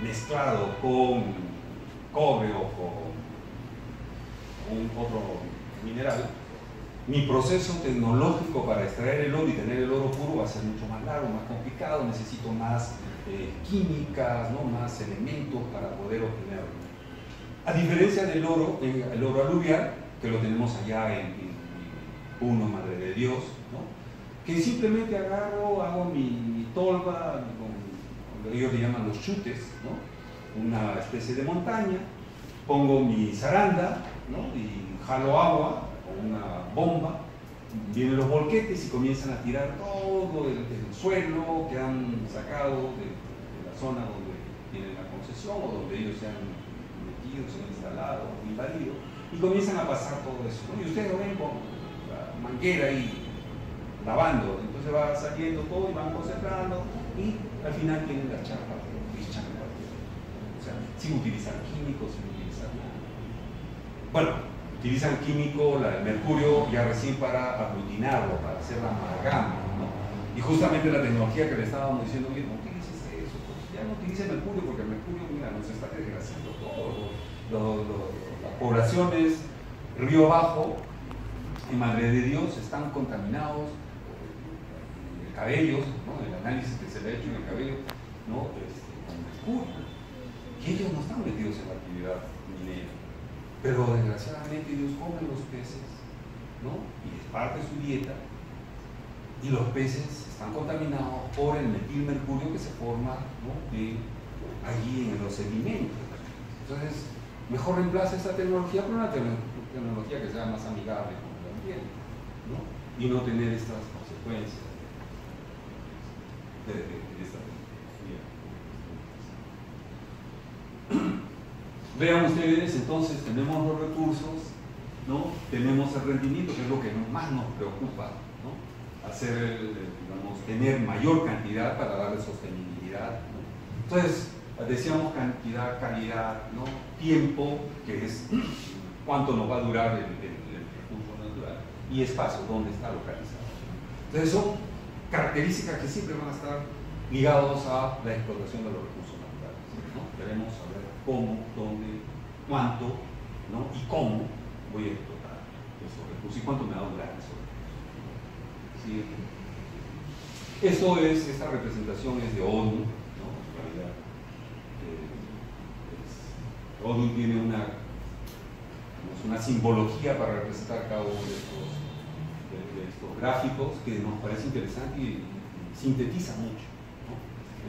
mezclado con cobre o con otro mineral, mi proceso tecnológico para extraer el oro y tener el oro puro va a ser mucho más largo, más complicado, necesito más químicas, ¿no? Más elementos para poder obtenerlo. A diferencia del oro, el oro aluvial, que lo tenemos allá en Puno, Madre de Dios, ¿no? Que simplemente agarro, hago mi tolva, con, ellos le llaman los chutes, ¿no? Una especie de montaña, pongo mi zaranda, ¿no? Y jalo agua con una bomba, vienen los volquetes y comienzan a tirar todo el suelo que han sacado de la zona donde tienen la concesión o donde ellos se han metido, se han instalado, invadido, y comienzan a pasar todo eso, ¿no? Y ustedes lo ven con la manguera ahí lavando, entonces va saliendo todo y van concentrando y al final tienen la chapa, o sea, sin utilizar químicos, sin utilizar nada. Bueno, utilizan químico, el mercurio, ya recién para aglutinarlo, para hacer la amalgama, ¿no? Y justamente la tecnología que le estábamos diciendo, oye, no utilices eso, pues ya no utilices mercurio, porque el mercurio, mira, nos está desgraciando todo. Las poblaciones río abajo, en Madre de Dios, están contaminados, el cabello, ¿no? El análisis que se le ha hecho en el cabello, ¿no? Con mercurio. Y ellos no están metidos en la actividad minera. Pero desgraciadamente ellos comen los peces, ¿no? Y es parte de su dieta, y los peces están contaminados por el metilmercurio que se forma, ¿no? Allí en los sedimentos. Entonces, mejor reemplaza esta tecnología por una tecnología que sea más amigable con el ambiente, ¿no? Y no tener estas consecuencias de esta tecnología. Vean ustedes, entonces tenemos los recursos, ¿no? Tenemos el rendimiento, que es lo que más nos preocupa, ¿no? Hacer, digamos, tener mayor cantidad para darle sostenibilidad, ¿no? Entonces, decíamos cantidad, calidad, ¿no? Tiempo, que es cuánto nos va a durar el recurso natural, y espacio, dónde está localizado. Entonces, son características que siempre van a estar ligados a la explotación de los recursos naturales, ¿no? Queremos saber cómo, dónde, cuánto, ¿no? Y cómo voy a explotar esos recursos y cuánto me va a durar esos recursos. ¿Sí? Esta representación es de ONU, ¿no? En realidad, ONU tiene una simbología para representar cada uno de estos gráficos que nos parece interesante y sintetiza mucho, ¿no?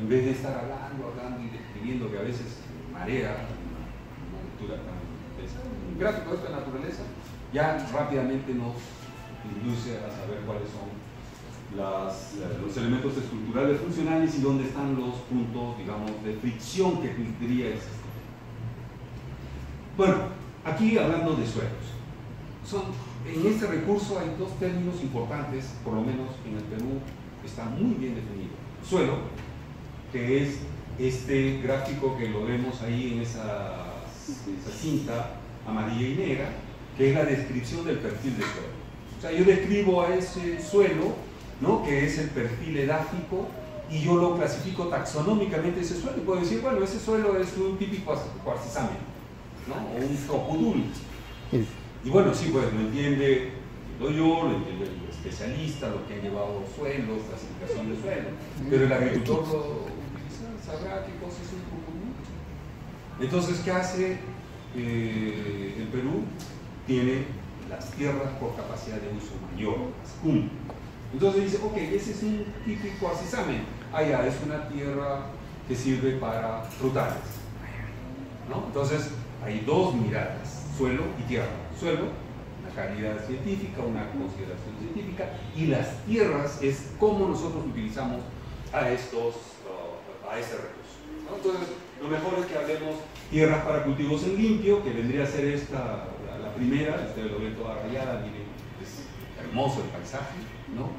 En vez de estar hablando y describiendo, que a veces marea una lectura tan interesante. Un gráfico de esta naturaleza ya rápidamente nos induce a saber cuáles son los elementos estructurales funcionales y dónde están los puntos, digamos, de fricción que podría existir. Bueno, aquí hablando de suelos, en este recurso hay dos términos importantes, por lo menos en el Perú está muy bien definido. Suelo, que es este gráfico que lo vemos ahí en esa cinta amarilla y negra, que es la descripción del perfil de suelo. O sea, yo describo a ese suelo, ¿no? Que es el perfil edáfico, y yo lo clasifico taxonómicamente ese suelo, y puedo decir, bueno, ese suelo es un típico cuarcizámeno, ¿no? O un copudul. Y bueno, sí, pues lo entiende yo, lo entiende el especialista, lo que han llevado suelos, clasificación de suelo, pero el agricultor sabrá qué cosa es un copudul. Entonces, ¿qué hace el Perú? Tiene las tierras por capacidad de uso mayor, las CUM. Entonces dice, ok, ese es un típico arcisamen. Ya es una tierra que sirve para frutales, ¿no? Entonces, hay dos miradas, suelo y tierra. Suelo, una calidad científica, una consideración científica, y las tierras es cómo nosotros utilizamos a ese recurso, ¿no? Entonces, lo mejor es que hablemos tierras para cultivos en limpio, que vendría a ser esta, la primera, ustedes lo ven toda rayada, miren, es hermoso el paisaje, ¿no?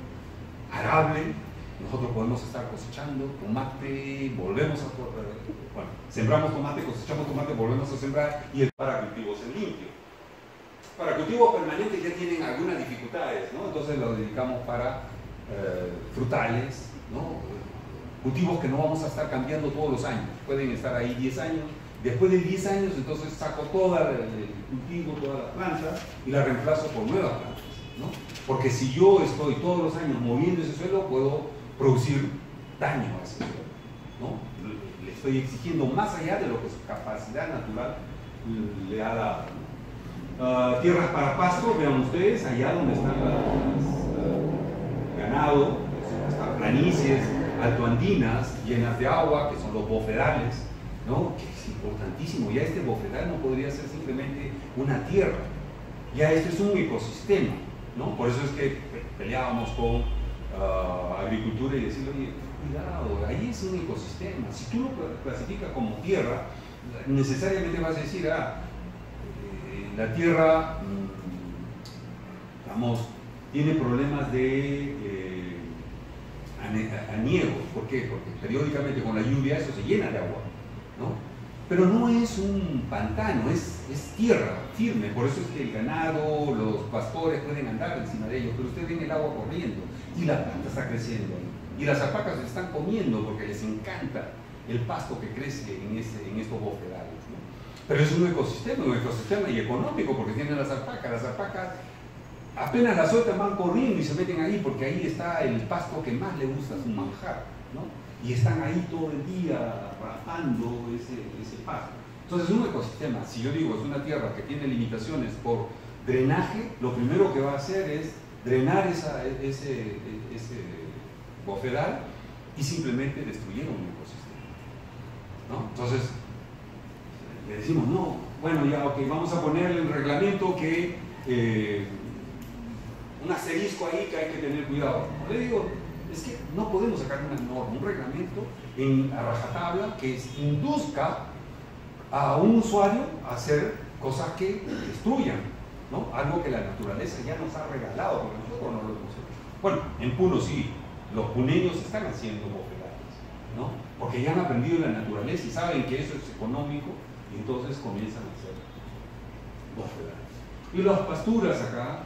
Arable, nosotros podemos estar cosechando tomate, volvemos a, bueno, sembramos tomate, cosechamos tomate, volvemos a sembrar, y el para cultivos en limpio. Para cultivos permanentes ya tienen algunas dificultades, ¿no? Entonces lo dedicamos para frutales, ¿no? Cultivos que no vamos a estar cambiando todos los años, pueden estar ahí 10 años, después de 10 años entonces saco todo el cultivo, toda la planta y la reemplazo por nuevas plantas, ¿no? Porque si yo estoy todos los años moviendo ese suelo, puedo producir daño a ese suelo, ¿no? Le estoy exigiendo más allá de lo que su capacidad natural le ha dado, ¿no? Tierras para pasto, vean ustedes, allá donde están ganado, están planicies altoandinas llenas de agua, que son los bofedales, ¿no? Que es importantísimo. Ya este bofedal no podría ser simplemente una tierra, ya este es un ecosistema, ¿no? Por eso es que peleábamos con agricultura y decir, oye, cuidado, ahí es un ecosistema. Si tú lo clasificas como tierra, necesariamente vas a decir, la tierra, digamos, tiene problemas de aniegos. ¿Por qué? Porque periódicamente con la lluvia eso se llena de agua, ¿no? Pero no es un pantano, es tierra firme. Por eso es que el ganado, los pastores pueden andar encima de ellos, pero usted ve el agua corriendo y la planta está creciendo. Y las alpacas se están comiendo porque les encanta el pasto que crece en estos bofedales, ¿no? Pero es un ecosistema y económico porque tienen las alpacas. Las alpacas apenas las sueltan van corriendo y se meten ahí porque ahí está el pasto que más le gusta a su manjar, ¿no? Y están ahí todo el día rapando ese pasto. Entonces es un ecosistema. Si yo digo es una tierra que tiene limitaciones por drenaje, lo primero que va a hacer es drenar ese bofedal y simplemente destruyeron un ecosistema, ¿no? Entonces le decimos, no, bueno, ya, ok, vamos a ponerle el reglamento que un asterisco ahí que hay que tener cuidado. Le digo, es que no podemos sacar una norma, un reglamento a rajatabla que induzca a un usuario a hacer cosas que destruyan, ¿no? Algo que la naturaleza ya nos ha regalado, porque nosotros no lo hemos hecho. Bueno, en Puno sí, los puneños están haciendo bofedales, ¿no? Porque ya han aprendido la naturaleza y saben que eso es económico y entonces comienzan a hacer bofedales. Y las pasturas acá,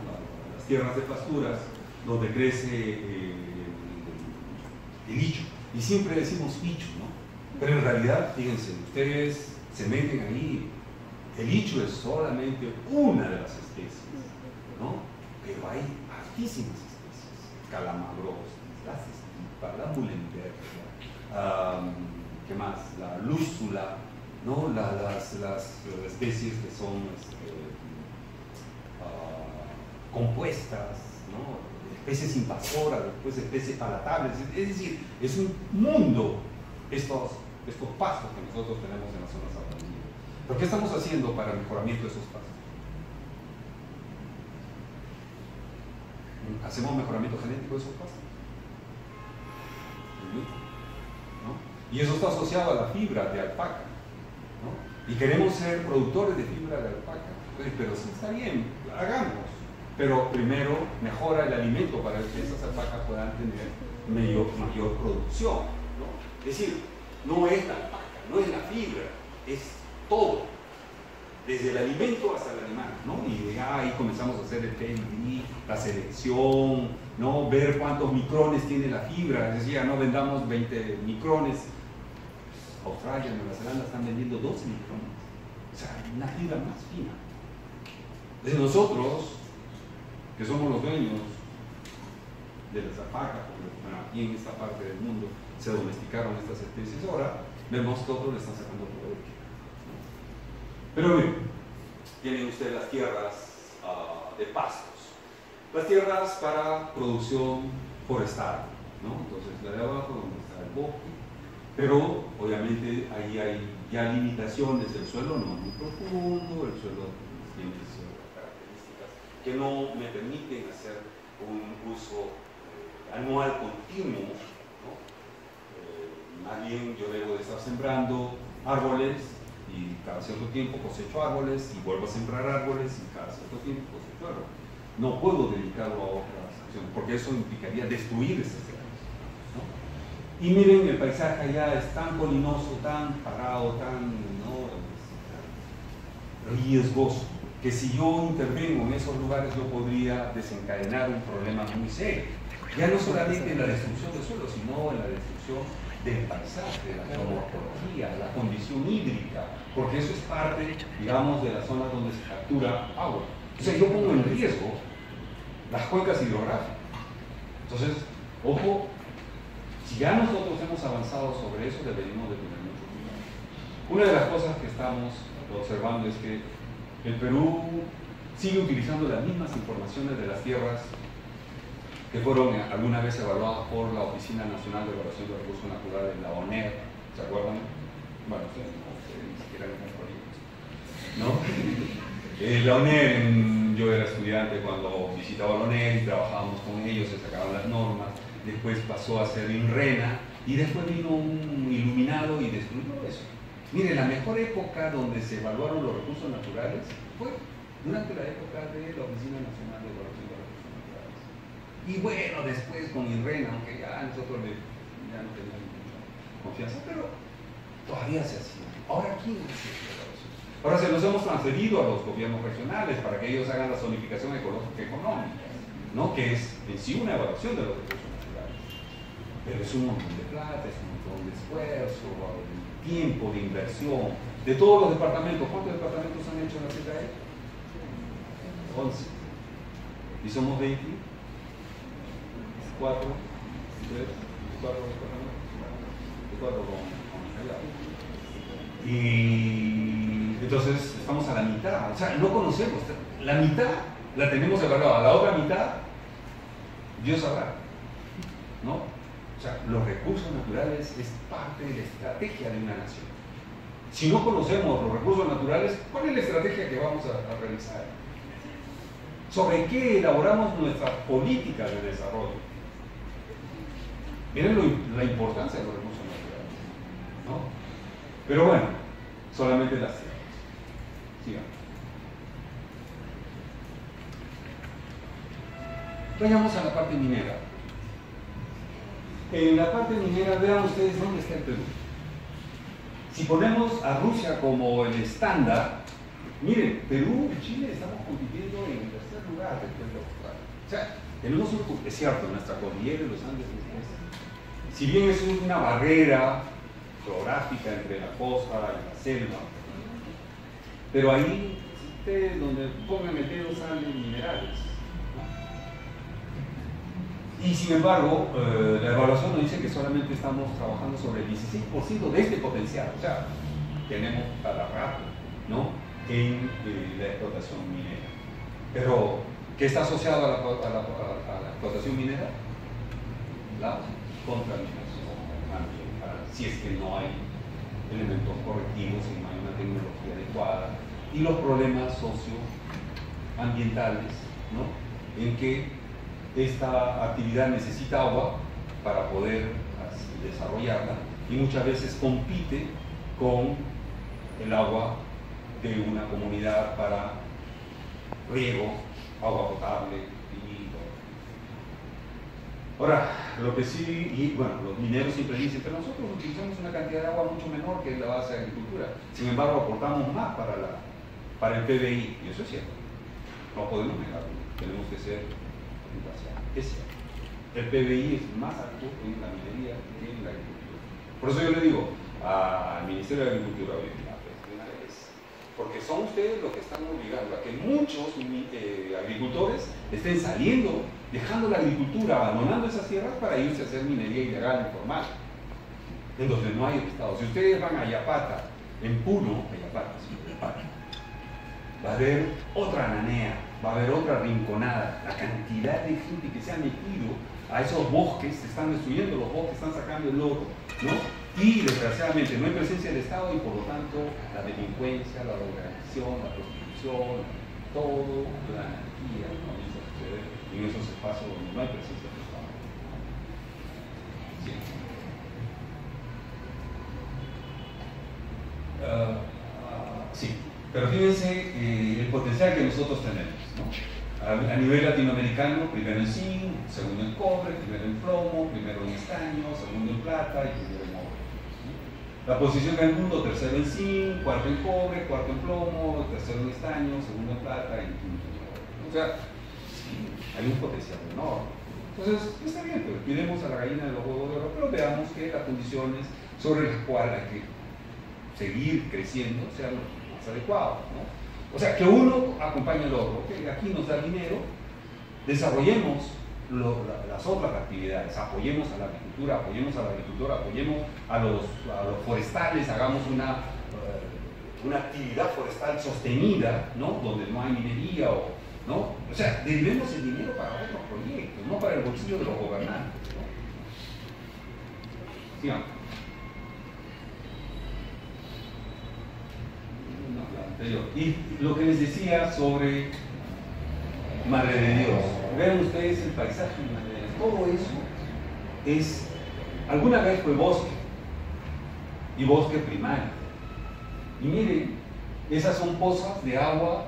las tierras de pasturas, donde crece el licho. Y siempre decimos licho, ¿no? Pero en realidad, fíjense, ustedes se meten ahí, el licho es solamente una de las especies, ¿no? Pero hay altísimas especies, calamagros, las estipas, la mulenbergia, ¿qué más? La lúzula, ¿no? Las especies que son compuestas, ¿no? Especies invasoras, después especies palatables, es decir, es un mundo estos pastos que nosotros tenemos en las zonas altoandinas. ¿Pero qué estamos haciendo para el mejoramiento de esos pastos? ¿Hacemos mejoramiento genético de esos pastos? ¿No? Y eso está asociado a la fibra de alpaca, ¿no? Y queremos ser productores de fibra de alpaca, pero sí está bien, hagamos. Pero primero mejora el alimento para que esas alpacas puedan tener mayor producción, ¿no? Es decir, no es la alpaca, no es la fibra, es todo, desde el alimento hasta el animal, ¿no? Y ahí comenzamos a hacer el PID, la selección, ¿no? Ver cuántos micrones tiene la fibra, es decir, ya no vendamos 20 micrones. Australia, Nueva Zelanda están vendiendo 12 micrones, o sea, una fibra más fina. Desde nosotros, que somos los dueños de las alpacas, porque bueno, aquí en esta parte del mundo se domesticaron estas especies, ahora vemos que otros le están sacando provecho. Pero bien, tienen ustedes las tierras de pastos, las tierras para producción forestal, ¿no? Entonces la de abajo donde está el bosque, pero obviamente ahí hay ya limitaciones, el suelo no es muy profundo, el suelo tiene ciertas características que no me permiten hacer un uso anual continuo, ¿no? Más bien yo debo de estar sembrando árboles y cada cierto tiempo cosecho árboles y vuelvo a sembrar árboles y cada cierto tiempo cosecho árboles. No puedo dedicarlo a otras acciones porque eso implicaría destruir esas tierras, ¿no? Y miren, el paisaje allá es tan colinoso, tan parado, tan, ¿no? riesgoso, que si yo intervengo en esos lugares yo podría desencadenar un problema muy serio. Ya no solamente en la destrucción del suelo, sino en la destrucción del paisaje, de la geomorfología, la condición hídrica, porque eso es parte, digamos, de las zonas donde se captura agua. O sea, yo pongo en riesgo las cuencas hidrográficas. Entonces, ojo, si ya nosotros hemos avanzado sobre eso, deberíamos de tener mucho cuidado. Una de las cosas que estamos observando es que el Perú sigue utilizando las mismas informaciones de las tierras que fueron alguna vez evaluadas por la Oficina Nacional de Evaluación de Recursos Naturales, la ONER, ¿se acuerdan? Bueno, ustedes ni siquiera lo ¿no? La ONER, yo era estudiante cuando visitaba la ONER y trabajábamos con ellos, se sacaban las normas, después pasó a ser INRENA y después vino un iluminado y destruyó eso. Mire, la mejor época donde se evaluaron los recursos naturales fue durante la época de la Oficina Nacional de Evaluación de Recursos Naturales. Y bueno, después con INRENA, aunque ya nosotros ya no teníamos mucha confianza, pero todavía se hacía. Ahora, ¿quién hace esto? Ahora se los hemos transferido a los gobiernos regionales para que ellos hagan la zonificación ecológica económica, ¿no? Que es en sí una evaluación de los recursos naturales. Pero es un montón de plata, es un montón de esfuerzo, de tiempo, de inversión, de todos los departamentos. ¿Cuántos departamentos han hecho en la CKE? 11. ¿Y somos 20? 4, 3, 4 departamentos. 4 con allá. Y entonces estamos a la mitad, o sea, no conocemos, la mitad la tenemos evaluada, la otra mitad, Dios sabrá, ¿no? O sea, los recursos naturales es parte de la estrategia de una nación. Si no conocemos los recursos naturales, ¿cuál es la estrategia que vamos a realizar? ¿Sobre qué elaboramos nuestras políticas de desarrollo? Miren la importancia de los recursos naturales, ¿no? Pero bueno, solamente las tierras. Sigamos. Vayamos a la parte minera. En la parte minera, vean ustedes dónde está el Perú. Si ponemos a Rusia como el estándar, miren, Perú y Chile estamos compitiendo en el tercer lugar después de Australia. O sea, tenemos es cierto, nuestra cordillera de los Andes es, si bien es una barrera geográfica entre la costa y la selva, pero ahí, ustedes donde pongan el dedo salen minerales. Y sin embargo, la evaluación nos dice que solamente estamos trabajando sobre el 16% de este potencial, o sea, tenemos para rato, ¿no?, en la explotación minera. Pero, ¿qué está asociado a la explotación minera? La contaminación. Si es que no hay elementos correctivos, si no hay una tecnología adecuada, y los problemas socioambientales, ¿no?, en que esta actividad necesita agua para poder desarrollarla y muchas veces compite con el agua de una comunidad para riego, agua potable y todo. Ahora, lo que sí, y bueno, los mineros siempre dicen, pero nosotros utilizamos una cantidad de agua mucho menor que la base de agricultura, sin embargo aportamos más para el PBI, y eso es cierto, no podemos negarlo, tenemos que ser imparciales. Es cierto, el PBI es más alto en la minería que en la agricultura. Por eso yo le digo al Ministerio de Agricultura, porque son ustedes los que están obligando a que muchos agricultores estén saliendo, dejando la agricultura, abandonando esas tierras para irse a hacer minería ilegal, informal, en donde no hay Estado. Si ustedes van a Yapata, en Puno, va a haber otra Nanea, va a haber otra Rinconada. La cantidad de gente que se ha metido a esos bosques, se están destruyendo los bosques, están sacando el oro, ¿no? Y desgraciadamente no hay presencia del Estado y por lo tanto la delincuencia, la drogadicción, la prostitución, todo, la anarquía comienza a suceder en esos espacios donde no hay presencia del Estado. Sí. Sí, pero fíjense el potencial que nosotros tenemos, ¿no? A nivel latinoamericano, primero en zinc, segundo en cobre, primero en plomo, primero en estaño, segundo en plata y primero en oro. La posición del mundo, tercero en zinc, cuarto en cobre, cuarto en plomo, tercero en estaño, segundo en plata y quinto en oro. O sea, sí, hay un potencial enorme. Entonces, está bien, pero cuidemos a la gallina de los huevos de oro, pero veamos que las condiciones sobre las cuales hay que seguir creciendo sean los más adecuados, ¿no? O sea, que uno acompañe al otro, que aquí nos da dinero, desarrollemos las otras actividades, apoyemos a la agricultura, apoyemos a los forestales, hagamos una actividad forestal sostenida, ¿no? Donde no hay minería, ¿no? O sea, derivemos el dinero para otros proyectos, no para el bolsillo de los gobernantes, ¿no? Sigamos. Y lo que les decía sobre Madre de Dios. Vean ustedes el paisaje de Madre de Dios. Todo eso es, alguna vez fue bosque, y bosque primario. Y miren, esas son pozas de agua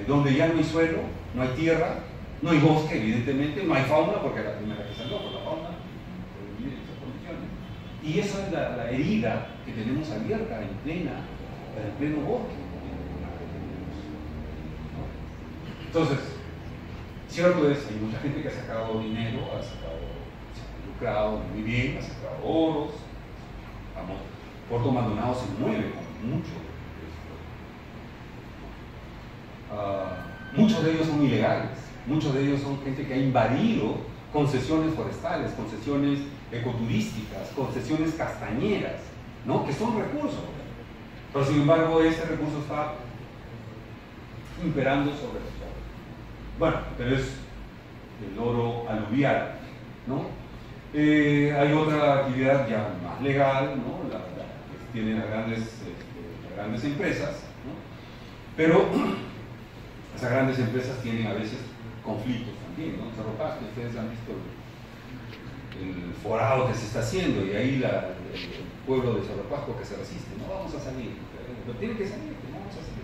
donde ya no hay suelo, no hay tierra, no hay bosque, evidentemente, no hay fauna, porque la primera que salió por la fauna, miren esas condiciones. Y esa es la herida que tenemos abierta en pleno bosque. Entonces, cierto es, hay mucha gente que ha sacado dinero, se ha lucrado muy bien, ha sacado oros. Vamos, Puerto Maldonado se mueve con mucho. Muchos de ellos son ilegales, muchos de ellos son gente que ha invadido concesiones forestales, concesiones ecoturísticas, concesiones castañeras, ¿no? Que son recursos. Pero sin embargo, ese recurso está imperando sobre los oro. Bueno, pero es el oro aluvial, ¿no? Hay otra actividad ya más legal, ¿no? Que tienen las grandes empresas, ¿no? Pero esas grandes empresas tienen a veces conflictos también, ¿no? Cerro Pasco, ustedes han visto el forado que se está haciendo, y ahí el pueblo de Cerro Pasco que se resiste, no vamos a salir, pero tiene que salir, no vamos a salir,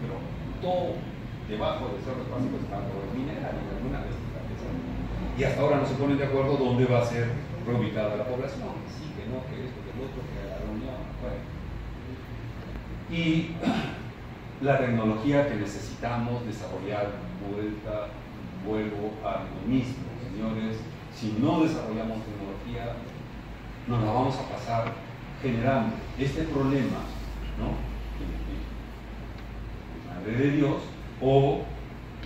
pero todo debajo de Cerro Pasco está por mineral, alguna vez está pensando. Y hasta ahora no se ponen de acuerdo dónde va a ser reubicada la población, que sí, que no, que esto, que el otro, que la reunión, bueno. Y la tecnología que necesitamos desarrollar, vuelvo a lo mismo, señores. Si no desarrollamos tecnología, nos la vamos a pasar generando este problema, ¿no? Madre de Dios, o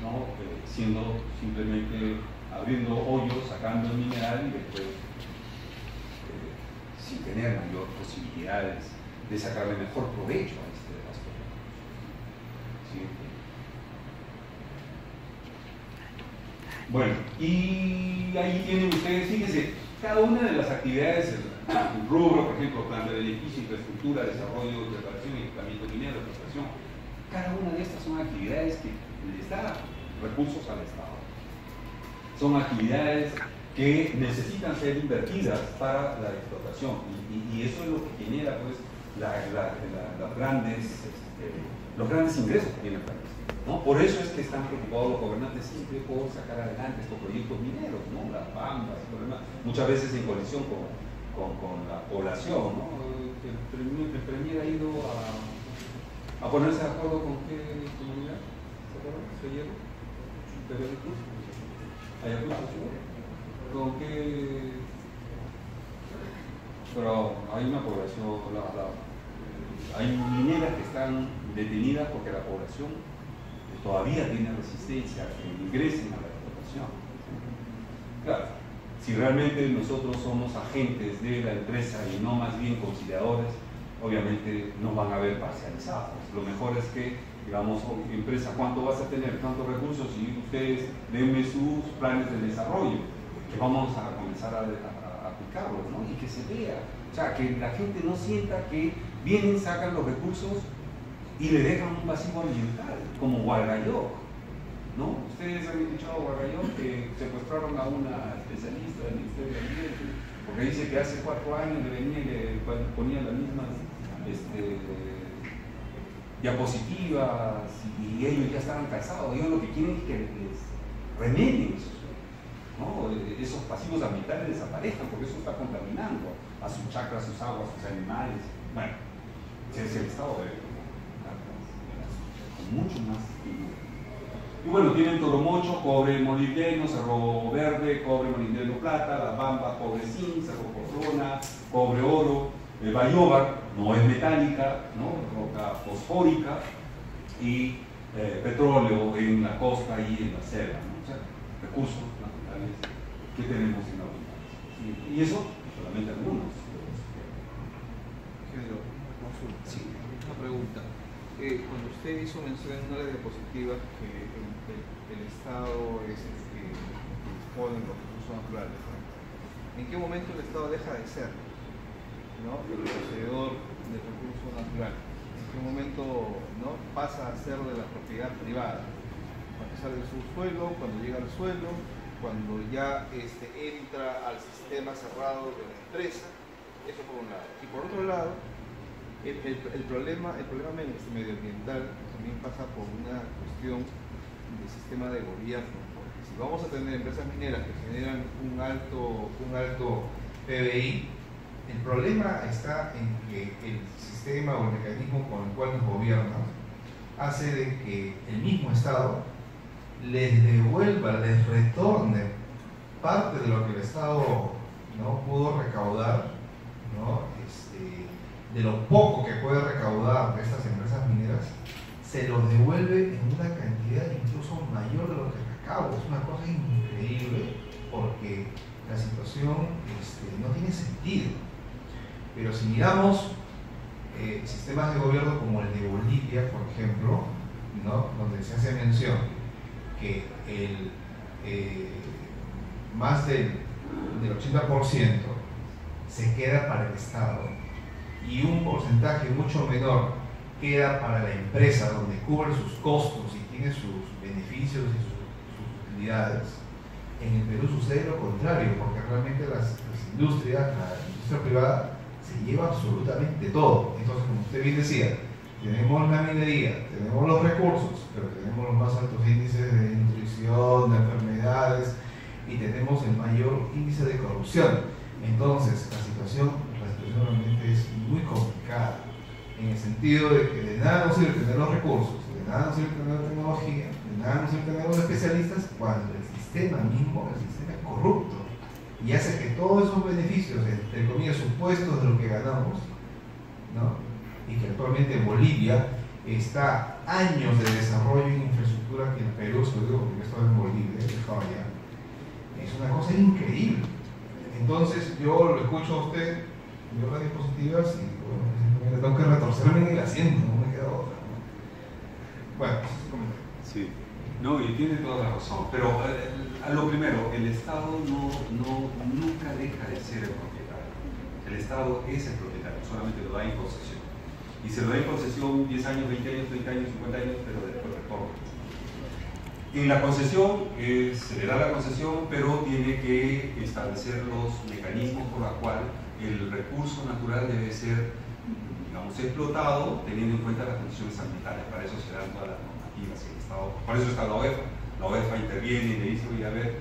¿no? Siendo simplemente abriendo hoyos, sacando el mineral y después sin tener mayor posibilidades de sacarle mejor provecho a este gasto. ¿Sí? Bueno, y ahí tienen ustedes, fíjense, cada una de las actividades, el rubro, por ejemplo, plan de beneficio, infraestructura, desarrollo, reparación y equipamiento minero, explotación, cada una de estas son actividades que les da recursos al Estado. Son actividades que necesitan ser invertidas para la explotación, y eso es lo que genera pues los grandes ingresos que tiene el país, ¿no? Por eso es que están preocupados los gobernantes siempre por sacar adelante estos proyectos mineros, ¿no? Las bambas, muchas veces en coalición con la población, ¿no? El premier ha ido a ponerse de acuerdo con qué comunidad, ¿se acuerdan? ¿Se lleva? ¿Ayacucho? ¿Con qué? Pero hay una población, hay mineras que están detenidas porque la población todavía tiene resistencia a que ingresen a la explotación. Claro, si realmente nosotros somos agentes de la empresa y no más bien conciliadores, obviamente nos van a ver parcializados. Lo mejor es que, digamos, empresa, ¿cuánto vas a tener? ¿Cuántos recursos? Y ustedes denme sus planes de desarrollo, que vamos a comenzar a aplicarlos, ¿no? Y que se vea, o sea, que la gente no sienta que vienen, sacan los recursos y le dejan un pasivo ambiental, como Hualgayoc, ¿no? Ustedes han escuchado Hualgayoc, que secuestraron a una especialista del Ministerio de Ambiente, porque dice que hace 4 años le venía y le ponía las mismas diapositivas, y ellos ya estaban cansados. Ellos lo que quieren es que les remedien eso, ¿no? Esos pasivos ambientales desaparezcan, porque eso está contaminando a sus chacras, sus aguas, sus animales. Bueno, es el estado de mucho más. Y bueno, tienen Toromocho, cobre molibdeno, Cerro Verde, cobre molibdeno plata, La Bamba, cobre zinc, Cerro Corona, cobre oro, Bayóvar, no es metálica, ¿no? Roca fosfórica, y petróleo en la costa y en la selva, ¿no? O sea, recursos naturales que tenemos en la abundancia. Y eso solamente algunos. Sí. una pregunta. Cuando usted hizo mención en una diapositiva que el Estado es el que dispone de los recursos naturales, ¿no? ¿En qué momento el Estado deja de ser, ¿no?, el poseedor del recurso natural? ¿En qué momento, ¿no?, pasa a ser de la propiedad privada? Cuando sale del subsuelo, cuando llega al suelo, cuando ya entra al sistema cerrado de la empresa. Eso por un lado. Y por otro lado, el problema medioambiental también pasa por una cuestión de sistema de gobierno, porque si vamos a tener empresas mineras que generan un alto PBI, el problema está en que el sistema o el mecanismo con el cual nos gobiernan hace de que el mismo Estado les devuelva, les retorne parte de lo que el Estado no pudo recaudar, ¿no?, de lo poco que puede recaudar de estas empresas mineras, se los devuelve en una cantidad incluso mayor de lo que recauda. Es una cosa increíble, porque la situación no tiene sentido. Pero si miramos sistemas de gobierno como el de Bolivia, por ejemplo, ¿no?, donde se hace mención que más del 80% se queda para el Estado y un porcentaje mucho menor queda para la empresa, donde cubre sus costos y tiene sus beneficios y sus utilidades. En el Perú sucede lo contrario, porque realmente la industria privada se lleva absolutamente todo. Entonces, como usted bien decía, tenemos la minería, tenemos los recursos, pero tenemos los más altos índices de nutrición, de enfermedades, y tenemos el mayor índice de corrupción. Entonces, la situación realmente es muy complicada, en el sentido de que de nada nos sirve tener los recursos, de nada nos sirve tener la tecnología, de nada nos sirve tener los especialistas, cuando el sistema es corrupto y hace que todos esos beneficios, entre comillas, supuestos de lo que ganamos, ¿no?, y que actualmente en Bolivia está años de desarrollo en infraestructura que en Perú, se lo digo porque yo estaba en Bolivia, estaba allá, es una cosa increíble. Entonces yo lo escucho a usted, yo las diapositivas y bueno, tengo que retorcerme en el asiento, no me queda otra, ¿no? Bueno, sí, no, y tiene toda la razón, pero a lo primero, el Estado nunca deja de ser el propietario. El Estado es el propietario, solamente lo da en concesión. Y se lo da en concesión 10 años, 20 años, 30 años, 50 años, pero después retorna. En la concesión, se le da la concesión, pero tiene que establecer los mecanismos por los cuales el recurso natural debe ser, digamos, explotado teniendo en cuenta las condiciones ambientales. Para eso se dan todas las normativas en el Estado. Por eso está la OEFA. La OEFA interviene y le dice, oye, a ver,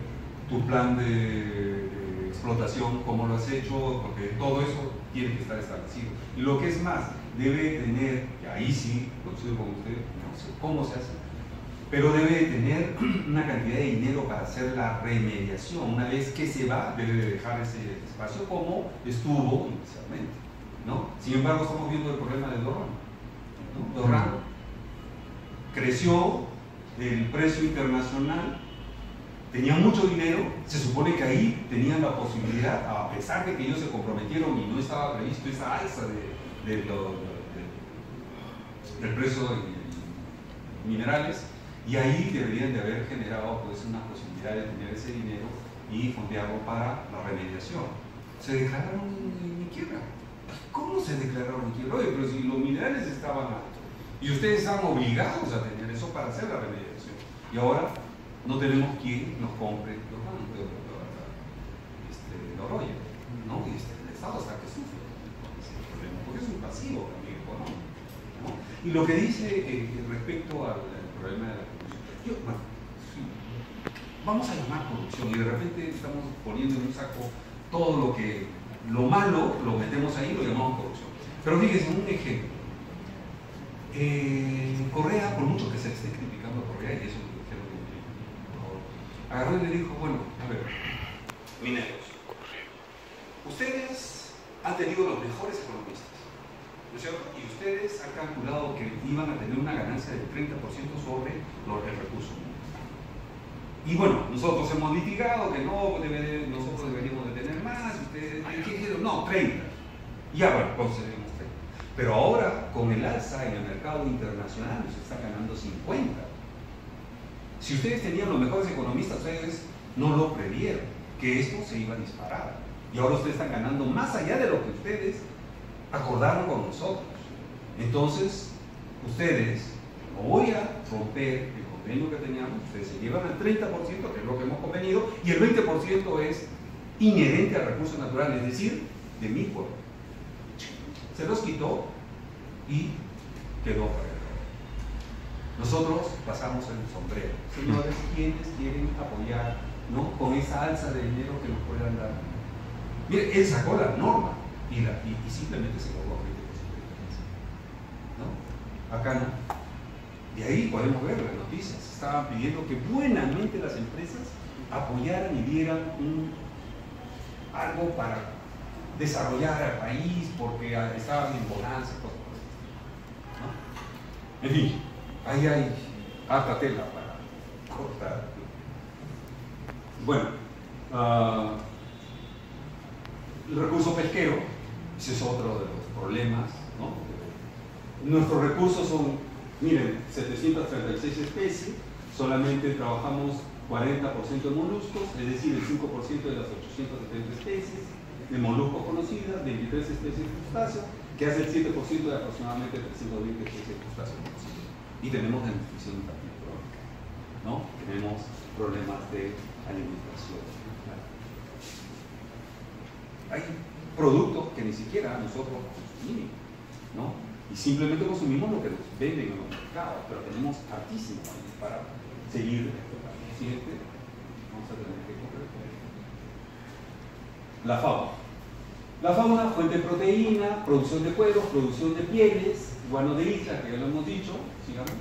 tu plan de explotación, cómo lo has hecho, porque todo eso tiene que estar establecido. Y lo que es más, debe tener, y ahí sí, coincido con usted, no sé cómo se hace, pero debe tener una cantidad de dinero para hacer la remediación. Una vez que se va, debe de dejar ese espacio como estuvo inicialmente, ¿no? Sin embargo, estamos viendo el problema de Dorrán, ¿no? Dorrán creció, el precio internacional, tenía mucho dinero, se supone que ahí tenían la posibilidad, a pesar de que ellos se comprometieron y no estaba previsto esa alza del precio de minerales, y ahí deberían de haber generado pues una posibilidad de tener ese dinero y fondearlo para la remediación. Se declararon en quiebra. ¿Cómo se declararon en quiebra? Oye, pero si los minerales estaban altos y ustedes estaban obligados a tener eso para hacer la remediación, y ahora no tenemos quien nos compre los rollos, ¿no? Y el Estado hasta que sufre porque es un pasivo también económico, ¿no? Y lo que dice respecto al problema de la corrupción, bueno, sí, vamos a llamar corrupción, y de repente estamos poniendo en un saco todo lo malo, lo metemos ahí y lo llamamos corrupción. Pero fíjense, un ejemplo. Correa, por mucho que se esté criticando a Correa, y eso es lo que agarró y le dijo, bueno, a ver, mineros, ustedes han tenido los mejores economistas, ¿no es cierto? Y ustedes han calculado que iban a tener una ganancia del 30% sobre el recurso. Y bueno, nosotros hemos litigado que no, nosotros deberíamos de tener más, ustedes, ¿qué dijeron? No, 30. Ya, bueno, concedemos 30. Pero ahora, con el alza en el mercado internacional, se está ganando 50. Si ustedes tenían los mejores economistas, ustedes no lo previeron, que esto se iba a disparar. Y ahora ustedes están ganando más allá de lo que ustedes acordaron con nosotros. Entonces, ustedes, no voy a romper el convenio que teníamos, ustedes se llevan el 30%, que es lo que hemos convenido, y el 20% es inherente al recurso natural, es decir, de mi pueblo. Se los quitó y quedó para el pueblo. Nosotros pasamos el sombrero. Señores, ¿quiénes quieren apoyar, ¿no?, con esa alza de dinero que nos puedan dar? Mire, él sacó la norma y simplemente se cobró 20%, ¿no? Acá no. De ahí podemos ver las noticias. Estaban pidiendo que buenamente las empresas apoyaran y dieran algo para desarrollar al país porque estaban en bonanza, cosas por el estilo, ¿no? En fin, ahí hay harta tela para cortar. Bueno, el recurso pesquero, ese es otro de los problemas, ¿no? Nuestros recursos son, miren, 736 especies, solamente trabajamos 40% de moluscos, es decir, el 5% de las 870 especies de moluscos conocidas, 23 especies de crustáceos, que hace el 7% de aproximadamente 320 especies de crustáceos conocidos. Y tenemos desnutrición infantil crónica, ¿no? Tenemos problemas de alimentación. Hay productos que ni siquiera nosotros consumimos, ¿no? Y simplemente consumimos lo que nos venden en los mercados, pero tenemos hartísimo para seguir esto. Siguiente, vamos a tener que correr. La fauna. La fauna, fuente de proteína, producción de cueros, producción de pieles, guano de isla, que ya lo hemos dicho, sigamos.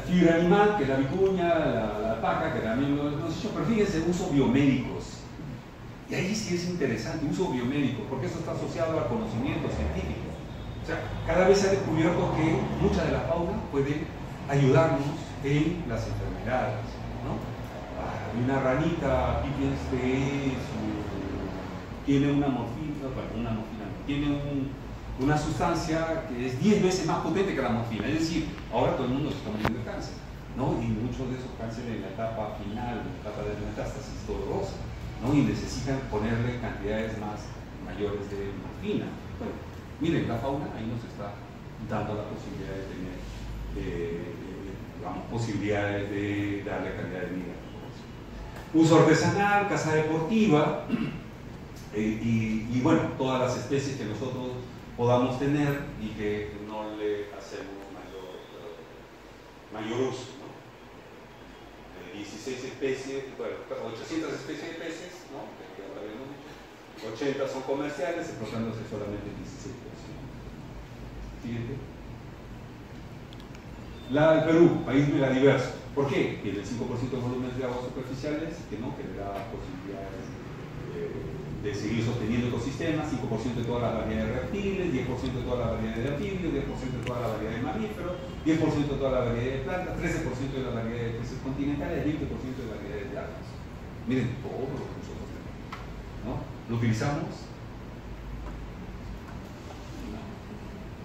Fibra animal, que es la vicuña, la alpaca, que también lo hemos dicho, pero fíjense, usos biomédicos. Y ahí sí es interesante, uso biomédico, porque eso está asociado al conocimiento científico. O sea, cada vez se ha descubierto que mucha de la fauna puede ayudarnos en las enfermedades, ¿no? Una ranita Pipiens tiene una morfina, tiene una sustancia que es 10 veces más potente que la morfina, es decir, ahora todo el mundo se está muriendo de cáncer, ¿no? Y muchos de esos cánceres en la etapa final, en la etapa de metástasis dolorosa, ¿no? Y necesitan ponerle cantidades mayores de morfina. Bueno, miren, la fauna ahí nos está dando la posibilidad de tener posibilidades de darle calidad de vida. Uso artesanal, caza deportiva y bueno, todas las especies que nosotros podamos tener y que no le hacemos mayor uso, ¿no? 16 especies, bueno, 800 especies de peces, ¿no? 80 son comerciales, explotándose solamente el 16%. Siguiente. El Perú, país megadiverso. ¿Por qué? Tiene el 5% de volúmenes de aguas superficiales, que no, que le da posibilidades de seguir sosteniendo ecosistemas, 5% de todas las variedades de reptiles, 10% de todas las variedades de anfibios, 10% de todas las variedades de mamíferos, 10% de todas las variedades de plantas, 13% de las variedades de peces continentales, 20% de variedades de algas. Miren, todo lo que nosotros tenemos, ¿no? ¿Lo utilizamos?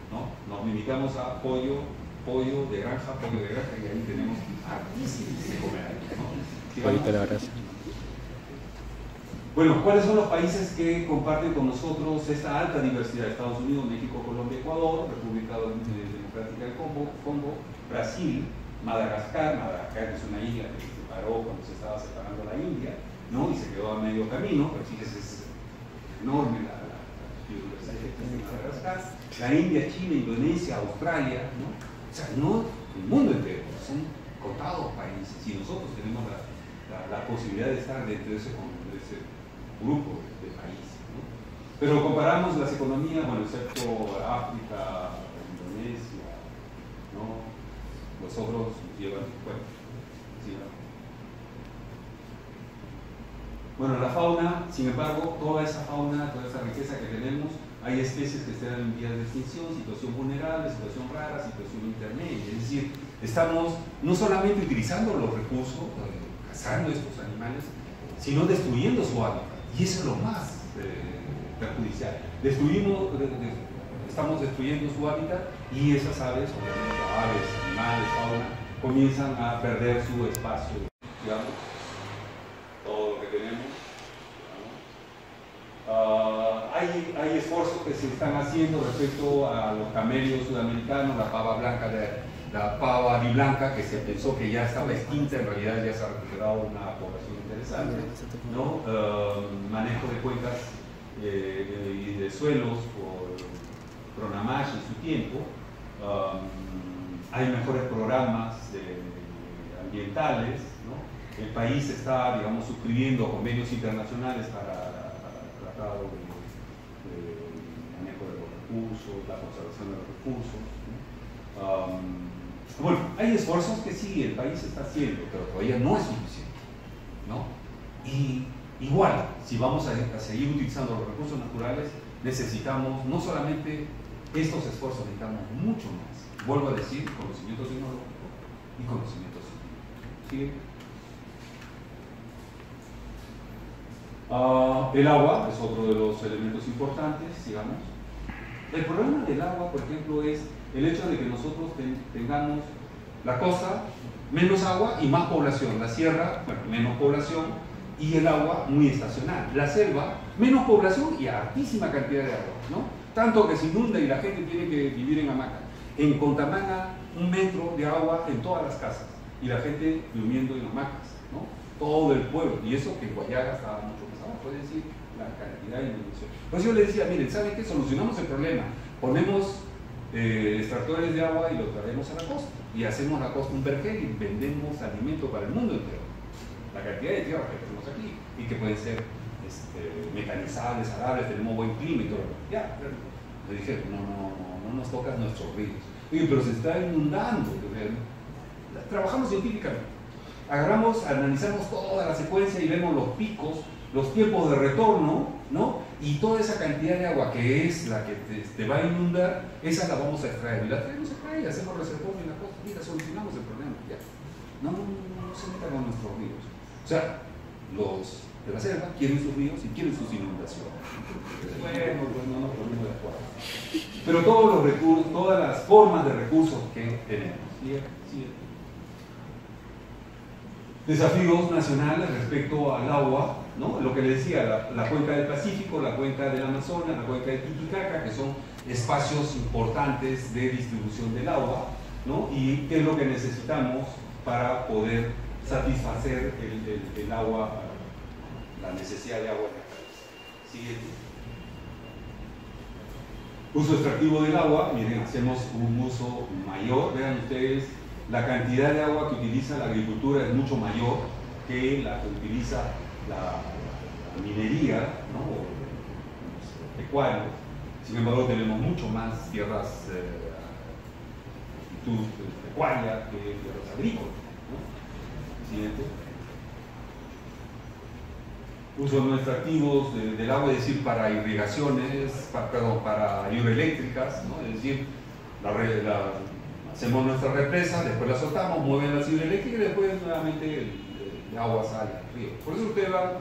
No. Nos limitamos a pollo de granja, y ahí tenemos hartísimo de comer, ¿no? Bueno, ¿cuáles son los países que comparten con nosotros esta alta diversidad? Estados Unidos, México, Colombia, Ecuador, República Democrática del Congo, Brasil, Madagascar es una isla que se separó cuando se estaba separando la India, ¿no? Y se quedó a medio camino, pero fíjense, es enorme la biodiversidad que tiene Madagascar, la India, China, Indonesia, Australia, ¿no? O sea, no el mundo entero, son contados países y nosotros tenemos la posibilidad de estar dentro de ese grupo de países, ¿no? Pero comparamos las economías, bueno, excepto África, Indonesia, ¿no? Los otros llevan, bueno, la fauna, sin embargo, toda esa fauna, toda esa riqueza que tenemos, hay especies que están en vías de extinción, situación vulnerable, situación rara, situación intermedia. Es decir, estamos no solamente utilizando los recursos, cazando estos animales, sino destruyendo su hábitat. Y eso es lo más perjudicial. perjudicial. Estamos destruyendo su hábitat y esas aves, obviamente aves, animales, fauna, comienzan a perder su espacio, digamos, todo lo que tenemos. Hay esfuerzos que se están haciendo respecto a los camelios sudamericanos, la pava blanca, la pava blanca, que se pensó que ya estaba extinta, en realidad ya se ha recuperado una población interesante, ¿no? Manejo de cuencas y de suelos por Pronamash en su tiempo. Hay mejores programas ambientales, ¿no? El país está, digamos, suscribiendo convenios internacionales para tratado de manejo de los recursos, la conservación de los recursos, ¿no? Bueno, hay esfuerzos que sí, el país está haciendo, pero todavía no es suficiente, ¿no? Y igual, si vamos a seguir utilizando los recursos naturales, necesitamos no solamente estos esfuerzos, necesitamos mucho más. Vuelvo a decir, conocimiento tecnológico y conocimiento científico. ¿Sí? El agua es otro de los elementos importantes, digamos. El problema del agua, por ejemplo, es el hecho de que nosotros tengamos la costa, menos agua y más población. La sierra, bueno, menos población y el agua muy estacional. La selva, menos población y altísima cantidad de agua, ¿no? Tanto que se inunda y la gente tiene que vivir en hamaca. En Contamana, 1 metro de agua en todas las casas y la gente durmiendo en hamacas, ¿no? Todo el pueblo. Y eso que en Guayaga estaba mucho más abajo, puede decir la cantidad de inundación. Pues yo le decía, miren, ¿saben qué? Solucionamos el problema. Ponemos extractores de agua y lo traemos a la costa. Y hacemos la costa un vergel y vendemos alimento para el mundo entero. La cantidad de tierra que tenemos aquí y que pueden ser mecanizables, arables, tenemos buen clima y todo. Ya, le dije, no nos tocas nuestros ríos. Oye, pero se está inundando. Trabajamos científicamente. Agarramos, analizamos toda la secuencia y vemos los picos, los tiempos de retorno, ¿no? Y toda esa cantidad de agua que es la que te va a inundar, esa la vamos a extraer. Y la traemos acá y hacemos reservorio en la costa. Mira, solucionamos el problema. Ya. No se metan con nuestros ríos. O sea, los de la selva quieren sus ríos y quieren sus inundaciones. Bueno, pues no nos ponemos de acuerdo. Pero todos los recursos, todas las formas de recursos que tenemos. ¿Sí? Desafíos nacionales respecto al agua, ¿no? Lo que le decía, la cuenca del Pacífico, la cuenca del Amazonas, la cuenca de Titicaca, que son espacios importantes de distribución del agua, ¿no? Y qué es lo que necesitamos para poder satisfacer el agua, la necesidad de agua en el país. Siguiente. Uso extractivo del agua, miren, hacemos un uso mayor, vean ustedes, la cantidad de agua que utiliza la agricultura es mucho mayor que la que utiliza la minería, ¿no? O los pecuarios. Sin embargo, tenemos mucho más tierras pecuarias que tierras agrícolas, ¿no? Siguiente. Usos no extractivos del agua, es decir, para irrigaciones, para hidroeléctricas, ¿no? Es decir, hacemos nuestra represa, después la soltamos, mueven la hidroeléctrica y después nuevamente el agua sale al río. Por eso usted va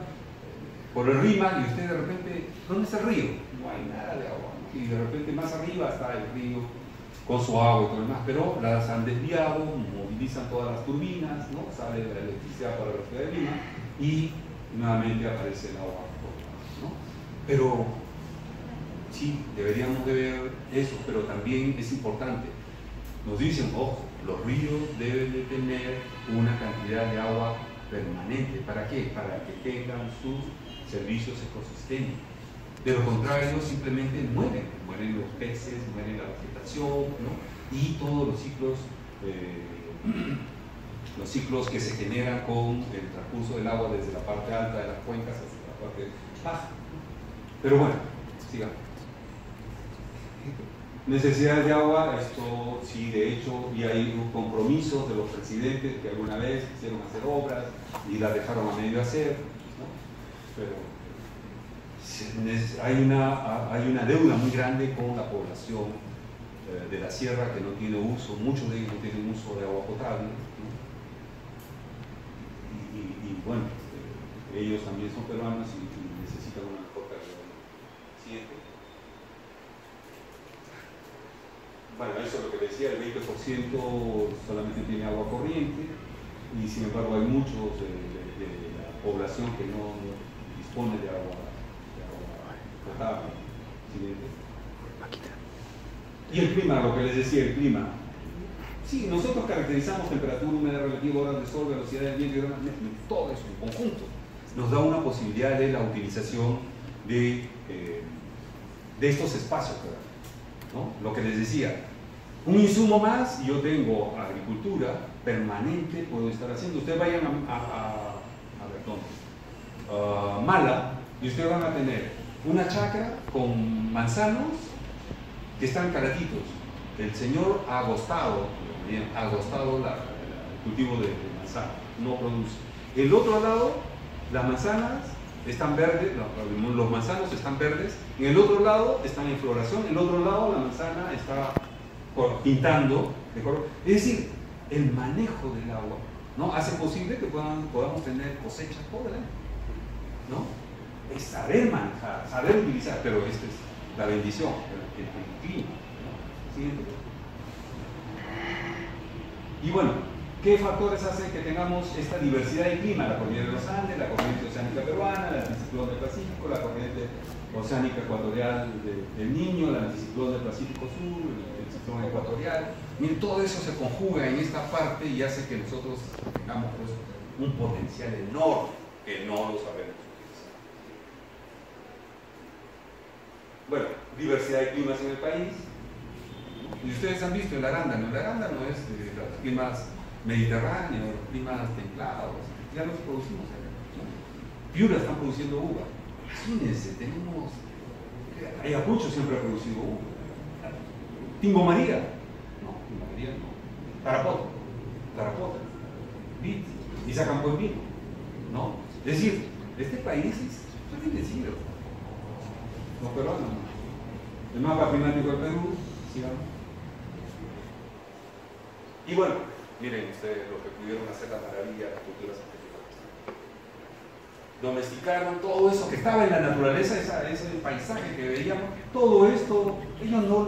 por el Rímac y usted de repente, ¿dónde está el río? No hay nada de agua, ¿no? Y de repente más arriba está el río con su agua y todo lo demás, pero las han desviado, movilizan todas las turbinas, ¿no? Sale la electricidad para la ciudad de Lima y nuevamente aparece el agua, ¿no? Pero sí, deberíamos de ver eso, pero también es importante. Nos dicen, ojo, los ríos deben de tener una cantidad de agua permanente. ¿Para qué? Para que tengan sus servicios ecosistémicos. De lo contrario, simplemente mueren los peces, muere la vegetación, ¿no? Y todos los ciclos que se generan con el transcurso del agua desde la parte alta de las cuencas hasta la parte baja. Pero bueno, sigamos. Necesidades de agua, esto sí, de hecho, y hay compromisos de los presidentes que alguna vez quisieron hacer obras y las dejaron a medio hacer, ¿no? Pero hay una deuda muy grande con la población de la sierra que no tiene uso, muchos de ellos no tienen uso de agua potable, ¿no? Y bueno, ellos también son peruanos y necesitan una mejor calidad. Siguiente. decía, el 20% solamente tiene agua corriente y sin embargo hay muchos de la población que no dispone de agua potable. Siguiente. Y el clima, lo que les decía, el clima. Sí, nosotros caracterizamos temperatura, humedad relativa, horas de sol, velocidad del viento, todo eso en conjunto. Nos da una posibilidad de la utilización de estos espacios, ¿no? Lo que les decía, un insumo más y yo tengo agricultura permanente, puedo estar haciendo. Ustedes vayan a Mala y ustedes van a tener una chacra con manzanos que están caratitos. El señor ha agostado el cultivo de manzana, no produce. El otro lado, las manzanas están verdes, los manzanos están verdes, en el otro lado están en floración, en el otro lado la manzana está pintando de color. Es decir, el manejo del agua, ¿no?, hace posible que podamos tener cosechas todo el año, ¿no? Es saber manejar, saber utilizar, pero esta es la bendición, el clima, ¿no? Siguiente. Y bueno, ¿qué factores hacen que tengamos esta diversidad de clima? La cordillera de los Andes, la corriente oceánica peruana, el anticiclón del Pacífico, la corriente oceánica ecuatorial del Niño, el anticiclón del Pacífico Sur, el ciclón ecuatorial. Miren, todo eso se conjuga en esta parte y hace que nosotros tengamos pues un potencial enorme que no lo sabemos utilizar. Bueno, diversidad de climas en el país. Y ustedes han visto el arándano es de los climas mediterráneos, los climas templados, ya los producimos acá, ¿no? Piura están produciendo uva. Imagínense, tenemos. Ayacucho siempre ha producido uva. Timbo María, no. Tarapota, vid, y sacan buen vino, ¿no? Es decir, este país es bendecido. Los peruanos. El mapa climático del Perú, sigamos. Y bueno, miren ustedes lo que pudieron hacer la maravilla de las culturas anteriores. Domesticaron todo eso que estaba en la naturaleza, ese paisaje que veíamos, todo esto, ellos no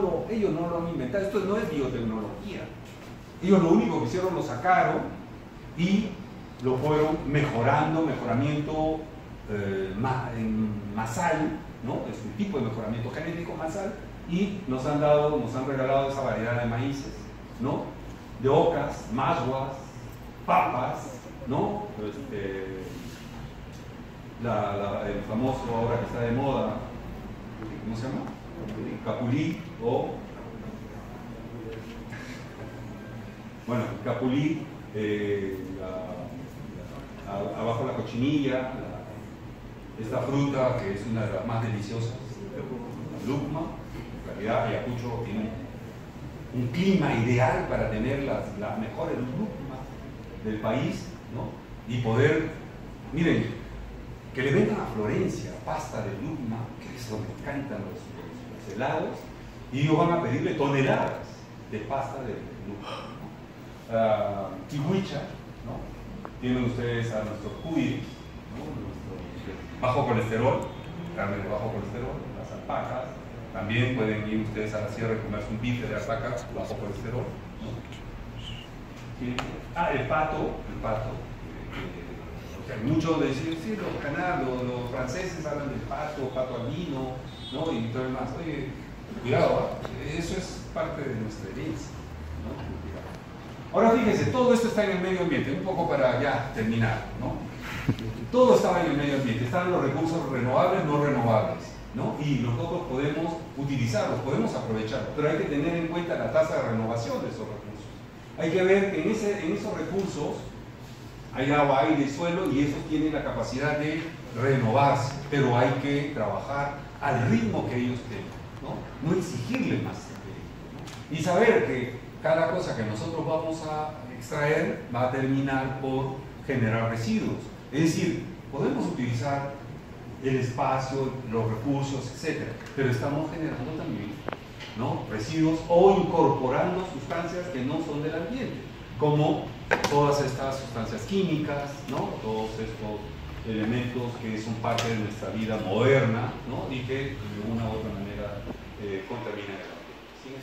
lo han inventado, esto no es biotecnología. Ellos lo único que hicieron, lo sacaron y lo fueron mejoramiento masal, ¿no? Es un tipo de mejoramiento genético masal, y nos han regalado esa variedad de maíces, ¿no? De ocas, masguas, papas, ¿no? El famoso ahora que está de moda, ¿cómo se llama? Capulí o... Bueno, capulí, abajo la cochinilla, esta fruta que es una de las más deliciosas, la lucma. En realidad Ayacucho tiene un clima ideal para tener las mejores lucmas del país, ¿no? Y poder, miren, que le vendan a Florencia pasta de lucma, que eso me encantan los helados, y ellos van a pedirle toneladas de pasta de lucma. Kiwicha, ¿no? Tienen ustedes a nuestros cuis, ¿no? Bajo colesterol, carne de bajo colesterol, las alpacas. También pueden ir ustedes a la sierra y comerse un bife de alpaca bajo colesterol, ¿no? ¿Sí? El pato. Muchos deciden, sí, los franceses hablan del pato al vino, ¿no? Y todo el más. Oye, cuidado, eso es parte de nuestra herencia, ¿no? Ahora fíjense, todo esto está en el medio ambiente, un poco para ya terminar, ¿no? Todo estaba en el medio ambiente, estaban los recursos renovables, no renovables, ¿no? Y nosotros podemos utilizarlos, podemos aprovecharlos, pero hay que tener en cuenta la tasa de renovación de esos recursos. Hay que ver que en esos recursos hay agua, aire y suelo, y esos tienen la capacidad de renovarse, pero hay que trabajar al ritmo que ellos tengan, no exigirle más, ¿no? Y saber que cada cosa que nosotros vamos a extraer va a terminar por generar residuos. Es decir, podemos utilizar el espacio, los recursos, etc. Pero estamos generando también, ¿no?, residuos o incorporando sustancias que no son del ambiente, como todas estas sustancias químicas, ¿no?, todos estos elementos que son parte de nuestra vida moderna, ¿no?, y que de una u otra manera contaminan el ambiente. ¿Sí?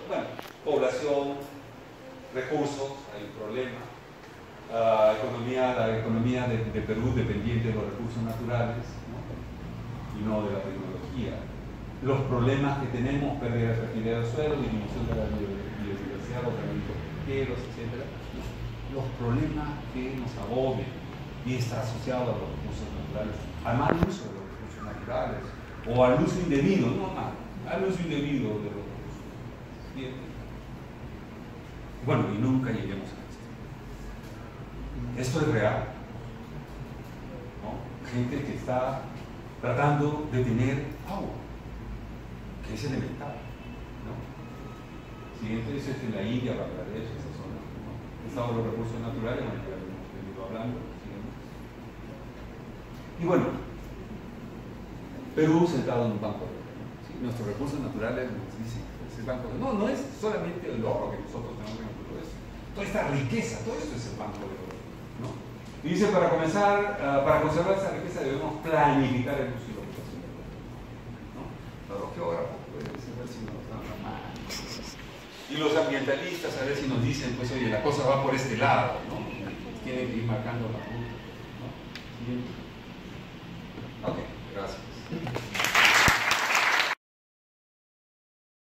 bueno, población, recursos, hay un problema. La economía de Perú dependiente de los recursos naturales, ¿no? Y no de la tecnología. Los problemas que tenemos, pérdida de fertilidad del suelo, disminución de la biodiversidad, agotamiento de pesqueros, etc. Los problemas que nos agobian y está asociado a los recursos naturales, al mal uso de los recursos naturales o al uso indebido, no mal, al uso indebido de los recursos. Bien. Bueno, y nunca lleguemos a esto. Esto es real, ¿no? Gente que está tratando de tener agua, que es elemental, ¿no? Siguiente es en la India, Bangladesh, esa zona, ¿no? Estado los recursos naturales, bueno, ya lo hemos venido hablando. Y bueno, Perú sentado en un banco de oro, ¿no? ¿Sí? Nuestros recursos naturales nos dicen, ese banco de oro. No es solamente el oro que nosotros tenemos en todo eso. Toda esta riqueza, todo esto es el banco de oro, ¿no? Y dice, para comenzar, para conservar esa riqueza debemos planificar el uso y la ocupación del oro, ¿no? Pero qué hora, pues, a ver si nos dan la mano. Y los ambientalistas a ver si nos dicen, pues oye, la cosa va por este lado, ¿no? Tienen que ir marcando la ruta, ¿no? Siguiente.